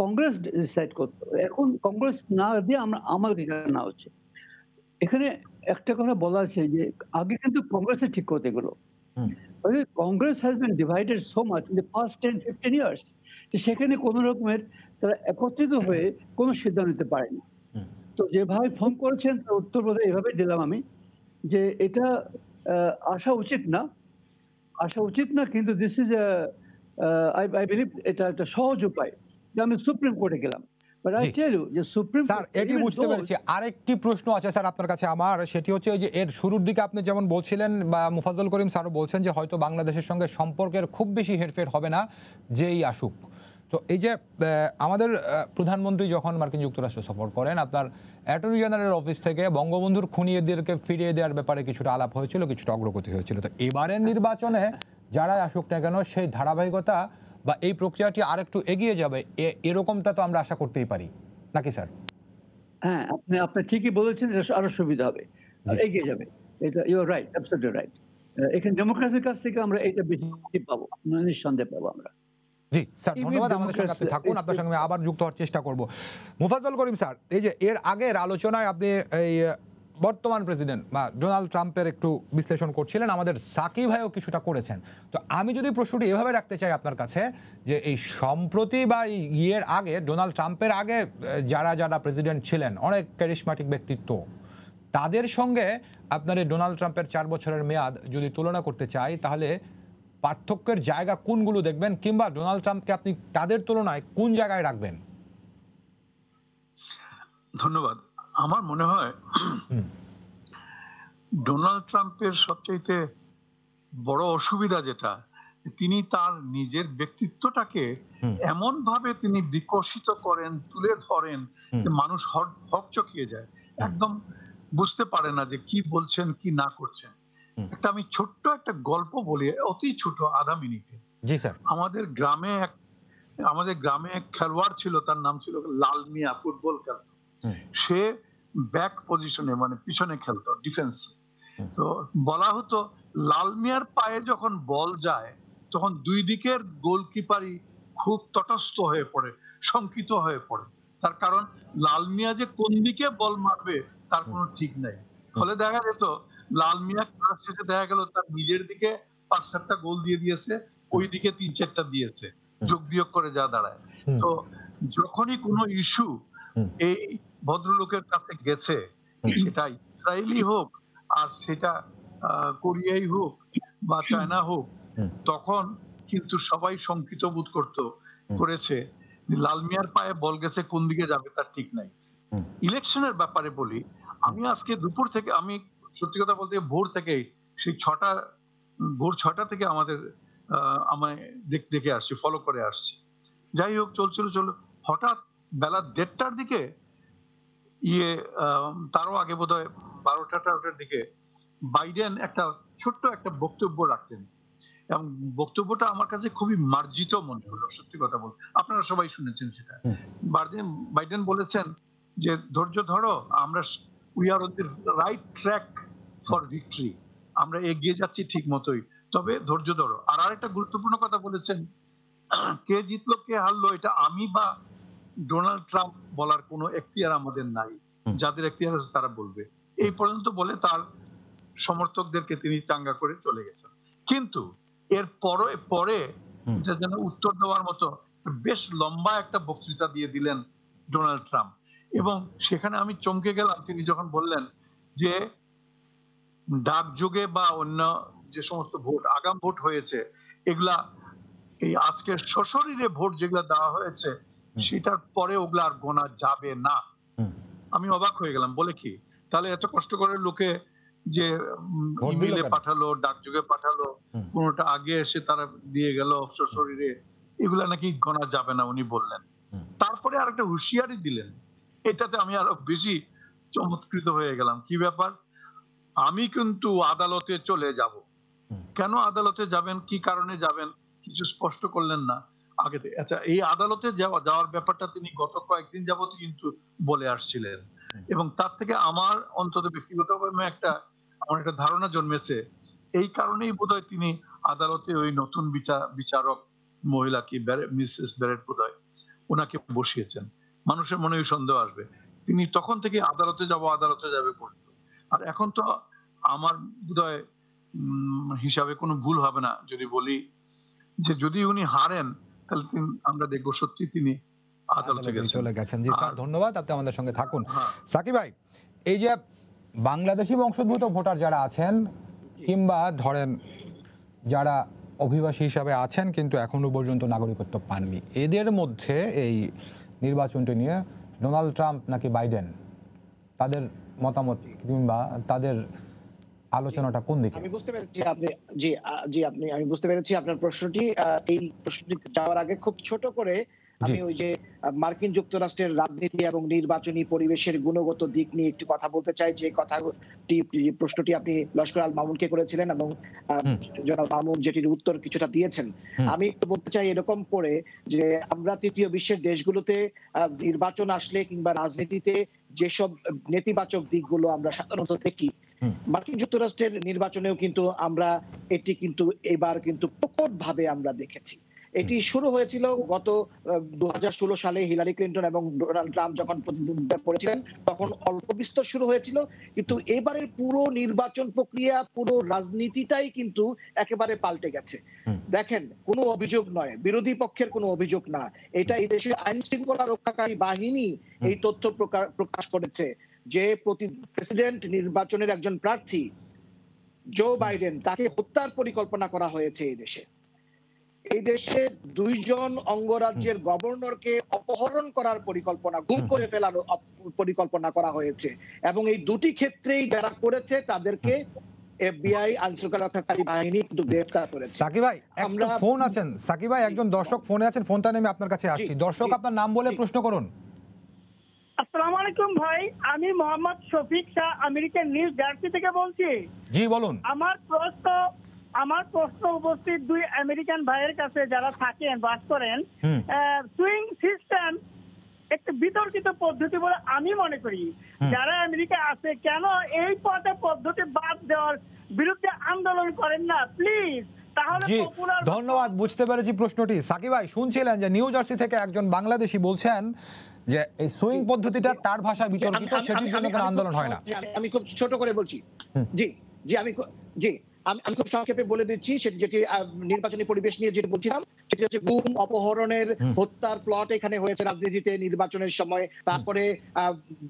কংগ্রেস ডিসাইড করতো, এখন কংগ্রেস না দিয়ে আমাদের না হচ্ছে। এখানে একটা কথা বলা আছে যে আগে কিন্তু কংগ্রেসে ঠিক করতে এগুলো, Congress has been divided so much in the past 10-15 years, যে সেখানে কোনো রকমের তারা একত্রিত হয়ে কোনো সিদ্ধান্ত নিতে পারেনি। তো যে ভাই ফোন করেছেন তার উত্তর বোধহয় এভাবে দিলাম আমি, যে এটা আসা উচিত না, কিন্তু দিস ইজ আই বিলিভ এটা একটা সহজ উপায় যে আমি সুপ্রিম কোর্টে গেলাম। বাট আই জি। টেল ইউ যে সুপ্রিম স্যার এটি বুঝতে পেরেছি, আরেকটি প্রশ্ন আছে স্যার আপনার কাছে আমার, সেটি হচ্ছে ওই যে এর শুরুর দিকে আপনি যেমন বলছিলেন বা মুফাজ্জল করিম স্যারও বলছেন যে হয়তো বাংলাদেশের সঙ্গে সম্পর্কের খুব বেশি হেরফের হবে না যেই আসুক। তো এই যে আমাদের প্রধানমন্ত্রী যখন মার্কিন যুক্তরাষ্ট্র সফর করেন, আপনার অ্যাটর্নি জেনারেল অফিস থেকে বঙ্গবন্ধুর খুনিদেরকে ফিরিয়ে দেওয়ার ব্যাপারে কিছুটা আলাপ হয়েছিল, কিছুটা অগ্রগতি হয়েছিল। তো এবারের নির্বাচনে যারাই আসুক না কেন সেই ধারাবাহিকতা বা এই প্রক্রিয়াটি আরেকটু এগিয়ে যাবে, এরকমটা তো আমরা আশা করতেই পারি নাকি স্যার? হ্যাঁ, আপনি ঠিকই বলেছেন, এটা আরো সুবিধা হবে, এগিয়ে যাবে। এটা you are right, absolutely right. এখানে ডেমোক্রেসির কাছ থেকে আমরা এটা বেশি পাবো, নিঃসন্দেহে পাবো আমরা। জি স্যার, ধন্যবাদ। আমাদের সঙ্গে আপনি থাকুন, আপনার সঙ্গে আবার যুক্ত হওয়ার চেষ্টা করব। মুফাজ্জল করিম স্যার, এই যে এর আগের আলোচনায় আপনি এই বর্তমান প্রেসিডেন্ট বা ডোনাল্ড ট্রাম্পের একটু বিশ্লেষণ করছিলেন, আমাদের সাকিব ভাইও কিছুটা করেছেন। তো আমি যদি প্রশ্নটি এভাবে রাখতে চাই আপনার কাছে, যে এই সম্প্রতি বা ইয়ের আগে ডোনাল্ড ট্রাম্পের আগে যারা যারা প্রেসিডেন্ট ছিলেন, অনেক ক্যারিশম্যাটিক ব্যক্তিত্ব, তাদের সঙ্গে আপনার এই ডোনাল্ড ট্রাম্পের 4 বছরের মেয়াদ যদি তুলনা করতে চাই, তাহলে পার্থক্যের জায়গা কোনগুলো দেখবেন, কিংবা ডোনাল্ড ট্রাম্পকে আপনি তাদের তুলনায় কোন জায়গায় রাখবেন? ধন্যবাদ। আমার মনে হয় ডোনাল্ড ট্রাম্পের সবচাইতে বড় অসুবিধা যেটা, তিনি তার নিজের ব্যক্তিত্বটাকে এমন ভাবে তিনি বিকশিত করেন, তুলে ধরেন যে মানুষ হকচকিয়ে যায়, একদম বুঝতে পারে না যে কি বলছেন কি না করছেন। আমি ছোট্ট একটা গল্প বলি, অতি ছোট, আধা মিনিটে। জি স্যার। আমাদের গ্রামে এক খেলোয়াড় ছিল, তার নাম ছিল লাল মিয়া, ফুটবল খেলতো। সে ব্যাক পজিশনে মানে পিছনে খেলতো, ডিফেন্স। তো বলা হতো লাল মিয়ার পায়ে যখন বল যায় তখন দুই দিকের গোলকিপারই খুব তটস্থ হয়ে পড়ে, শঙ্কিত হয়ে পড়ে। তার কারণ লাল মিয়া যে কোন দিকে বল মারবে তার কোনো ঠিক নাই। ফলে দেখা যেত লাল মিয়া ক্লাস শেষে দেখা গেল তার নিজের দিকে 5-7টা গোল দিয়ে দিয়েছে, ওই দিকে 3-4টা দিয়েছে, যোগ বিয়োগ করে যা দাঁড়ায়। তো যখনই কোনো ইস্যু এই ভদ্রলোকের কাছে গেছে, সেটা ইসরায়েলি হোক আর সেটা কোরিয়াই হোক বা চায়না হোক, তখন কিন্তু সবাই শঙ্কিত বোধ করেছে লাল মিয়ার পায়ে বল গেছে, কোন দিকে যাবে তার ঠিক নাই। ইলেকশনের ব্যাপারে বলি, আমি আজকে দুপুর থেকে, আমি সত্যি কথা বলতে ভোর থেকেই সেই ভোর 6টা থেকে আমায় দেখে আসছি, ফলো করে আসছি। যাই হোক, চলছিল, হঠাৎ বেলা 1:30টার দিকে তারও আগে বোধহয় 12টার দিকে বাইডেন ছোট্ট একটা বক্তব্য রাখলেন, এবং বক্তব্যটা আমার কাছে খুবই মার্জিত মনে হলো, সত্যি কথা বলতে। আপনারা সবাই শুনেছেন সেটা। বাইডেন বলেছেন যে ধৈর্য ধরো, আমরা we are on the right track for victory, আমরা এগিয়ে যাচ্ছি ঠিক মতোই, তবে ধৈর্য ধরো। আর আরেকটা গুরুত্বপূর্ণ কথা বলেছেন, কে জিতলো কে হারলো এটা আমি বা ডোনাল্ড ট্রাম্প বলার কোনো এখতিয়ার আমাদের নাই, যাদের এখতিয়ার আছে তারা বলবে। এই পর্যন্ত বলে তার সমর্থকদেরকে তিনি চাঙ্গা করে চলে গেছেন। কিন্তু এর পরে এটা যেন উত্তর দেওয়ার মতো বেশ লম্বা একটা বক্তৃতা দিয়ে দিলেন ডোনাল্ড ট্রাম্প, এবং সেখানে আমি চমকে গেলাম তিনি যখন বললেন যে ডাকযোগে বা অন্য যে সমস্ত ভোট, আগাম ভোট হয়েছে, এগুলা এই আজকের সশরীরে ভোট যেগুলা দেওয়া হয়েছে সেটার পরে ওগুলা আর গোনা যাবে না। আমি অবাক হয়ে গেলাম, বলে কি তাহলে এত কষ্ট করে লোকে যে ইমেইলে পাঠালো, ডাকযোগে পাঠালো, কোনোটা আগে এসে তারা দিয়ে গেল সশরীরে, এগুলা নাকি গোনা যাবে না উনি বললেন। তারপরে আর একটা হুঁশিয়ারি দিলেন, এটাতে আমি আরো বেশি চমৎকৃত হয়ে গেলাম। কি ব্যাপার? আমি কিন্তু আদালতে চলে যাব। কেন আদালতে যাবেন, কি কারণে যাবেন, কিছু স্পষ্ট করলেন না আগে থেকে। আচ্ছা, এই আদালতে যাওয়ার ব্যাপারটা তিনি গত কয়েকদিন যাবত কিন্তু বলে আসছিলেন, এবং তার থেকে আমার অন্তত ব্যক্তিগতভাবে আমার একটা ধারণা জন্মেছে, এই কারণেই বোধহয় তিনি আদালতে ওই নতুন বিচারক মহিলা কি মিসেস ব্যারেট বোধহয় ওনাকে বসিয়েছেন। মানুষের মনে সন্দেহ আসবে, তিনি তখন থেকে আদালতে যাবে করতো। আর এখন তো আমার বোধহয় হিসাবে কোনো ভুল হবে না যদি বলি যে যদি উনি হারেন তাহলে আমরা দেখবো সত্যি তিনি আদালতে চলে গেছেন। জি স্যার, ধন্যবাদ, আপনি আমাদের সঙ্গে থাকুন। সাকিব ভাই, এই যে বাংলাদেশি বংশোদ্ভূত ভোটার যারা আছেন, কিংবা ধরেন যারা অভিবাসী হিসাবে আছেন কিন্তু এখনো পর্যন্ত নাগরিকত্ব পাননি, এদের মধ্যে এই নির্বাচনটি নিয়ে ডোনাল্ড ট্রাম্প নাকি বাইডেন, তাদের মতামত কিংবা তাদের আলোচনাটা কোন দিকে? আমি বুঝতে পেরেছি আপনি, জি আমি বুঝতে পেরেছি আপনার প্রশ্নটি। এই প্রশ্নটি যাওয়ার আগে খুব ছোট করে আমি ওই যে মার্কিন যুক্তরাষ্ট্রের রাজনীতি এবং নির্বাচনী পরিবেশের গুণগত দিক নিয়ে একটু কথা বলতে চাই। যে কথাটি, প্রশ্নটি আপনি লস্কর আল মামুনকে করেছিলেন এবং জনাব মামুন যেটির উত্তর কিছুটা দিয়েছেন। আমি একটু বলতে চাই এরকম করে যে আমরা তৃতীয় বিশ্বের দেশগুলোতে নির্বাচন আসলে কিংবা রাজনীতিতে যেসব নেতিবাচক দিকগুলো আমরা সাধারণত দেখি, মার্কিন যুক্তরাষ্ট্রের নির্বাচনেও কিন্তু আমরা এটি কিন্তু এবার কিন্তু প্রকটভাবে আমরা দেখেছি। এটি শুরু হয়েছিল গত 2016 সালে হিলারি ক্লিন্টন এবং ডোনাল্ড ট্রাম্প যখন প্রতিদ্বন্দ্বিতা করেছিলেন, তখন অল্প বিস্তর শুরু হয়েছিল। কিন্তু এবারের পুরো নির্বাচন প্রক্রিয়া, পুরো রাজনীতিটাই কিন্তু একেবারে পাল্টে গেছে। দেখেন, কোনো অভিযোগ নয়, বিরোধী পক্ষের কোনো অভিযোগ না, এটা এই দেশের আইন শৃঙ্খলা রক্ষাকারী বাহিনী এই তথ্য প্রকাশ করেছে যে প্রেসিডেন্ট নির্বাচনের একজন প্রার্থী জো বাইডেন, তাকে হত্যার পরিকল্পনা করা হয়েছে এই দেশে। এই দেশে 2 জন অঙ্গরাজ্যের গভর্নরকে অপহরণ করার পরিকল্পনা, গুম করে ফেলার পরিকল্পনা করা হয়েছে। এবং এই দুটি ক্ষেত্রেই যারা করেছে তাদেরকে এফবিআই আইনশৃঙ্খলা রক্ষাকারী বাহিনী কিন্তু গ্রেফতার করেছে। সাকিব ভাই একটা ফোন আছেন, সাকিব ভাই একজন দর্শক ফোনে আছেন, ফোনটা নেমে আপনার কাছে আসছি। দর্শক আপনার নাম বলে প্রশ্ন করুন। আসসালামু আলাইকুম ভাই, আমি Mohammad Shafiq Shah American new jersey থেকে বলছি। জি বলুন। আমার প্রশ্ন উপস্থিত 2 আমেরিকান ভাইয়ের কাছে যারা থাকেন, বাস করেন। সুইং সিস্টেম একটি বিতর্কিত পদ্ধতি বলে আমি মনে করি। যারা আমেরিকা আছে কেন এই পদ্ধতি বাদ দেওয়ার বিরুদ্ধে আন্দোলন করেন না প্লিজ? জি ধন্যবাদ, বুঝতে পেরেছি প্রশ্নটি। সাকিব ভাই শুনছিলেন যে নিউ জার্সি থেকে একজন বাংলাদেশি বলছেন যে এই সুইং পদ্ধতিটা তার ভাষায় বিতর্কিত, সেটির জন্য কোনো আন্দোলন হয় না। আমি খুব ছোট করে বলছি। আমি খুব সংক্ষেপে বলে দিচ্ছি যেটি নির্বাচনী পরিবেশ নিয়ে যেটি বলছিলাম, সেটি হচ্ছে গুম, অপহরণের, হত্যার প্লট এখানে হয়েছে রাজনীতিতে নির্বাচনের সময়। তারপরে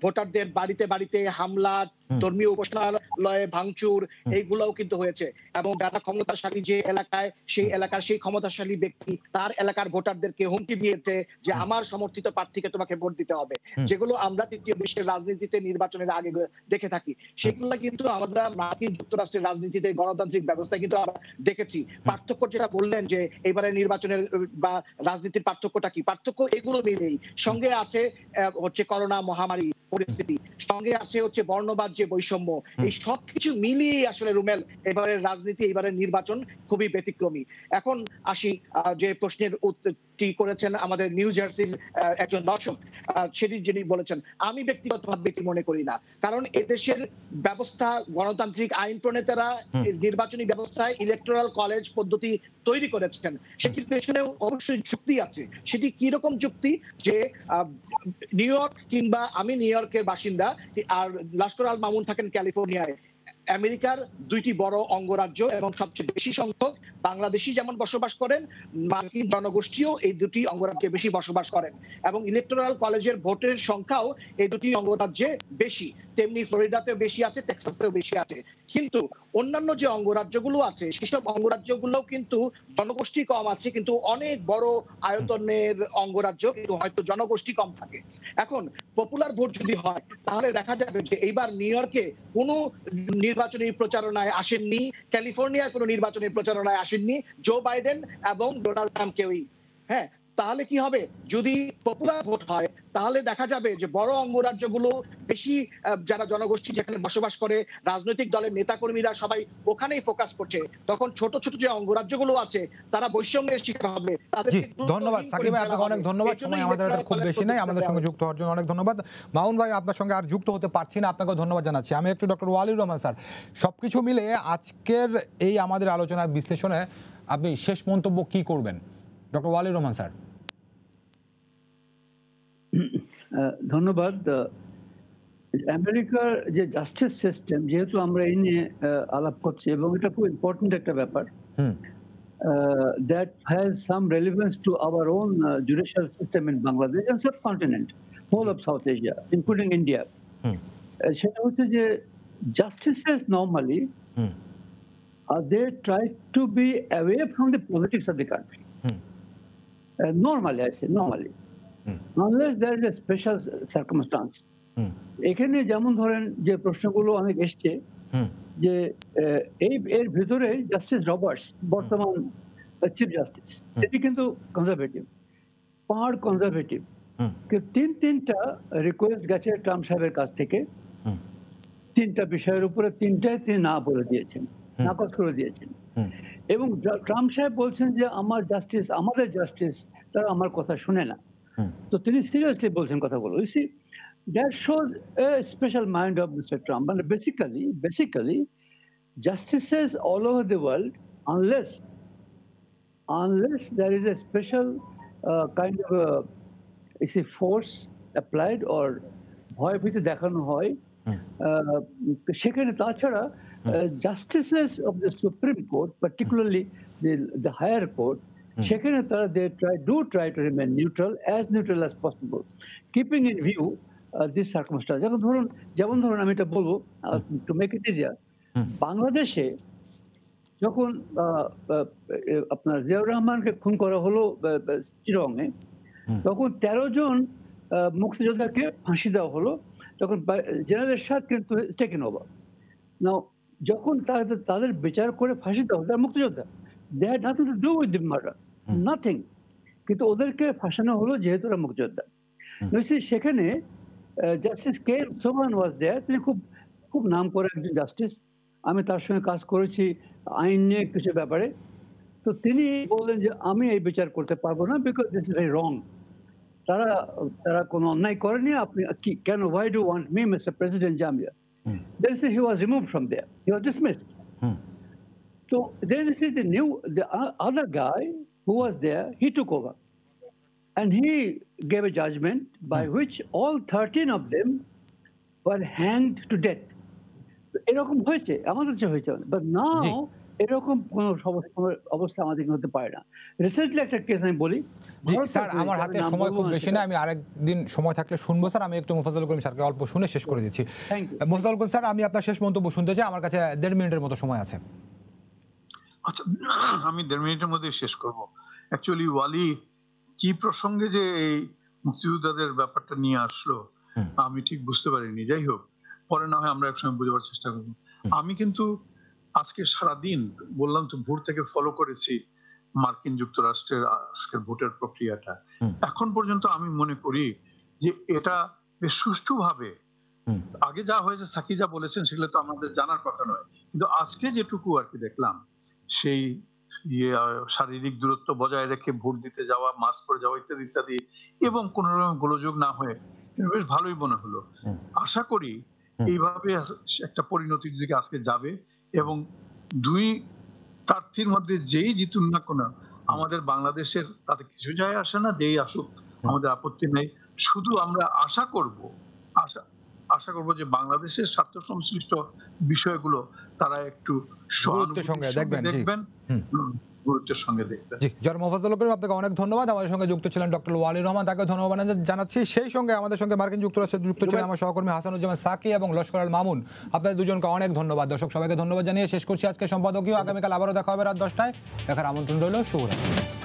ভোটারদের বাড়িতে বাড়িতে হামলা, ধর্মীয় উপাসনালয়ে ভাঙচুর, এইগুলোও কিন্তু হয়েছে। এবং যারা ক্ষমতাশালী যে এলাকায়, সেই এলাকার সেই ক্ষমতাশালী ব্যক্তি তার এলাকার ভোটারদেরকে হুমকি দিয়েছে যে আমার সমর্থিত প্রার্থীকে তোমাকে ভোট দিতে হবে, যেগুলো আমরা তৃতীয় বিশ্বের রাজনীতিতে নির্বাচনের আগে দেখে থাকি। সেগুলো কিন্তু আমরা মার্কিন যুক্তরাষ্ট্রের রাজনীতিতে, গণতান্ত্রিক ব্যবস্থায় কিন্তু আমরা দেখেছি। পার্থক্য যেটা বললেন যে এবারে নির্বাচনের বা রাজনীতির পার্থক্যটা কি, পার্থক্য এগুলো মিলেই। সঙ্গে আছে হচ্ছে করোনা মহামারী পরিস্থিতি, সঙ্গে আছে হচ্ছে বর্ণবাদ যে বৈষম্য, এই সবকিছু মিলিয়ে আসলে রুমেল এবারের রাজনীতি, এবারের নির্বাচন খুবই ব্যতিক্রমী। এখন আসি যে প্রশ্নের উত্তরটি করেছেন আমাদের নিউ জার্সির একজন দর্শক, সেটি যিনি বলেছেন, আমি ব্যক্তিগতভাবে এটি মনে করি না। কারণ এদেশের ব্যবস্থা, গণতান্ত্রিক আইন প্রণেতারা নির্বাচনী ব্যবস্থায় ইলেকটোরাল কলেজ পদ্ধতি তৈরি করেছেন, সেটির পেছনে অবশ্যই যুক্তি আছে। সেটি কি রকম যুক্তি? যে নিউ ইয়র্ক, কিংবা আমি নিউ ইয়র্কের বাসিন্দা আর লস্কর আল মামুন থাকেন ক্যালিফোর্নিয়ায়, আমেরিকার 2টি বড় অঙ্গরাজ্য এবং সবচেয়ে বেশি সংখ্যক বাংলাদেশি যেমন বসবাস করেন, মার্কিন জনগোষ্ঠীও এই 2টি অঙ্গরাজ্যে বেশি বসবাস করেন। এবং ইলেকটোরাল কলেজের ভোটের সংখ্যাও এই 2টি অঙ্গরাজ্যে বেশি, তেমনি ফ্লোরিডাতেও বেশি আছে, টেক্সাসেও বেশি আছে। কিন্তু অন্যান্য যে অঙ্গরাজ্যগুলো আছে, সেসব অঙ্গরাজ্যগুলোও কিন্তু জনগোষ্ঠী কম আছে, কিন্তু অনেক বড় আয়তনের অঙ্গরাজ্য, কিন্তু হয়তো জনগোষ্ঠী কম থাকে। এখন পপুলার ভোট যদি হয়, তাহলে দেখা যাবে যে এইবার নিউ ইয়র্কে কোনো নির্বাচনী প্রচারণায় আসেননি, ক্যালিফোর্নিয়ার কোনো নির্বাচনী প্রচারণায় আসেননি জো বাইডেন এবং ডোনাল্ড ট্রাম্প কেউই। হ্যাঁ, তাহলে কি হবে? যদি পপুলার ভোট হয়, তাহলে দেখা যাবে যে বড় অঙ্গরাজ্যগুলো বেশি, যারা জনগোষ্ঠী যেখানে বসবাস করে, রাজনৈতিক দলের নেতাকর্মীরা সবাই ওখানেই ফোকাস করছে। তখন ছোট ছোট যে অঙ্গরাজ্যগুলো আছে তারা বৈষম্যের শিকার হবে। ধন্যবাদ সাকিব ভাই, আপনাকে অনেক ধন্যবাদ। সময় আমাদের খুব বেশি নাই, আমাদের সঙ্গে যুক্ত হওয়ার জন্য অনেক ধন্যবাদ। মাউন ভাই, আপনার সঙ্গে আর যুক্ত হতে পারছি না, আপনাকে ধন্যবাদ জানাচ্ছি। আমি একটু ডক্টর ওয়ালিউর রহমান স্যার, সবকিছু মিলে আজকের এই আমাদের আলোচনার বিশ্লেষণে আপনি শেষ মন্তব্য কি করবেন? Doctor Waliur Rahman sir. ধন্যবাদ। আমেরিকার যে জাস্টিস সিস্টেম, যেহেতু আমরা এই নিয়ে আলাপ করছি এবং এটা খুব ইম্পর্টেন্ট একটা ব্যাপার, that has some relevance to our own judicial system in Bangladesh and subcontinent, whole of South Asia, including India. সেটা হচ্ছে যে justices normally they try to be away from the politics of the country. Normally, I say normally. Unless there is a special circumstance. এখানে যেমন ধরেন যে প্রশ্নগুলো অনেক এসছে যে এর ভিতরে জাস্টিস রবার্টস বর্তমান চিফ জাস্টিস এটি কিন্তু কনজারভেটিভ, পাহাড় কনজারভেটিভ, তিনটা রিকোয়েস্ট গেছে ট্রাম্প সাহেবের কাছ থেকে, তিনটা বিষয়ের উপরে তিনটায় তিনি না বলে দিয়েছেন, নাকচ করে দিয়েছেন। এবং ট্রাম্প সাহেব বলছেন যে আমাদের জাস্টিস তারা আমার কথা শুনে না। তো তিনি সিরিয়াসলি বলছেন কথাগুলো। You see that shows a special mind of mister Trump. মানে basically justices all over the world, unless there is a special kind of a force applied or ভয় ভীতি দেখানো হয়, সেখানে তাছাড়া justices of the Supreme Court, particularly the higher court, সেখানে তারা try to remain neutral as possible, keeping in view this circumstance. যেমন ধরুন আমি এটা বলবো to make it easier, বাংলাদেশে যখন আপনার জিয়াউর রহমানকে খুন করা হলো চিরঙে, তখন 13 জন মুক্তিযোদ্ধাকে ফাঁসি দেওয়া হলো, তখন জেনারেল এরশাদ কিন্তু টেকেন ওভার। নাও যখন তাদের বিচার করে ফাঁসি দেওয়া হলো, তারা মুক্তিযোদ্ধা, they had nothing to do with the murder, nothing, কিন্তু ওদেরকে ফাঁসানো হলো যেহেতু ওরা মুক্তিযোদ্ধা। সেখানে জাস্টিস কে সোভান ওয়াজ দেয়ার, তিনি খুব নাম করে একজন জাস্টিস, আমি তার সঙ্গে কাজ করেছি আইন নিয়ে কিছু ব্যাপারে। তো তিনি বললেন যে আমি এই বিচার করতে পারবো না, because this is very wrong. তারা কোনো অন্যায় করেনি, আপনি কেন, why do want me mister president Jamia? Then he was removed from there, he was dismissed. So then the other guy who was there, he took over and he gave a judgment by which all 13 of them were hanged to death. এরকম হয়েছে, আমাদের দেশে হয়েছে, but now এরকম কোন অবস্থা আমাদের হতে পারে না। রিসেন্টলি একটা কেস আমি বলি। স্যার আমার হাতে সময় খুব বেশি না, আমি আরেকদিন সময় থাকলে শুনবো স্যার। আমি একটু মোফাজ্জল করিম স্যারকে অল্প শুনে শেষ করে দিচ্ছি। মোফাজ্জল করিম স্যার, আমি আপনার শেষ মন্তব্য শুনতে চাই, আমার কাছে 1.5 মিনিটের মতো সময় আছে। আচ্ছা, আমি 1.5 মিনিটের মধ্যে শেষ করব। অ্যাকচুয়ালি ওয়ালি কি প্রসঙ্গে যে এই মুক্তিযোদ্ধাদের ব্যাপারটা নিয়ে আসলো আমি ঠিক বুঝতে পারিনি। যাই হোক, পরে না হয় আমরা একসঙ্গে বোঝাবার চেষ্টা করবো। আমি কিন্তু আজকে সারাদিন বললাম তো ভোর থেকে ফলো করেছি মার্কিন যুক্তরাষ্ট্রের আজকের ভোটের প্রক্রিয়াটা। এখন পর্যন্ত আমি মনে করি যে এটা বেশ সুষ্ঠুভাবে, আগে যা হয়েছে সাকি যা বলেছেন সেগুলো তো আমাদের জানার কথা নয়, কিন্তু আজকে যেটুকু আর কি দেখলাম, সেই শারীরিক দূরত্ব বজায় রেখে ভোট দিতে যাওয়া, মাস্ক পরে যাওয়া ইত্যাদি ইত্যাদি, এবং কোনো রকম গোলযোগ না হয়ে বেশ ভালোই মনে হলো। আশা করি এইভাবে একটা পরিণতির দিকে আজকে যাবে, এবং দুই প্রার্থীর মধ্যে যেই জিতুন না কেন আমাদের বাংলাদেশের তাতে কিছু যায় আসে না, যেই আসুক আমাদের আপত্তি নেই। শুধু আমরা আশা করব যে বাংলাদেশের স্বার্থ সংশ্লিষ্ট বিষয়গুলো তারা একটু গুরুত্বের সঙ্গে দেখবেন। গুরুত্বের সঙ্গে দেখবেন। জি, জনাব মোফাজ্জল করিম, আপনাকে অনেক ধন্যবাদ। আমাদের সঙ্গে যুক্ত ছিলেন ডক্টর ওয়ালি রহমান, তাকে ধন্যবাদ জানাচ্ছি। সেই সঙ্গে আমাদের সঙ্গে মার্কিন যুক্তরাষ্ট্রে যুক্ত ছিলেন আমার সহকর্মী হাসানুজ্জামান সাকি এবং লস্কর আল মামুন। আপনাদের দুজনকে অনেক ধন্যবাদ। দর্শক সবাইকে ধন্যবাদ জানিয়ে শেষ করছি আজকে সম্পাদকীয়। আগামীকাল আবারও দেখা হবে রাত 10টায়। দেখার আমন্ত্রণ রইল। শুভরাত্রি।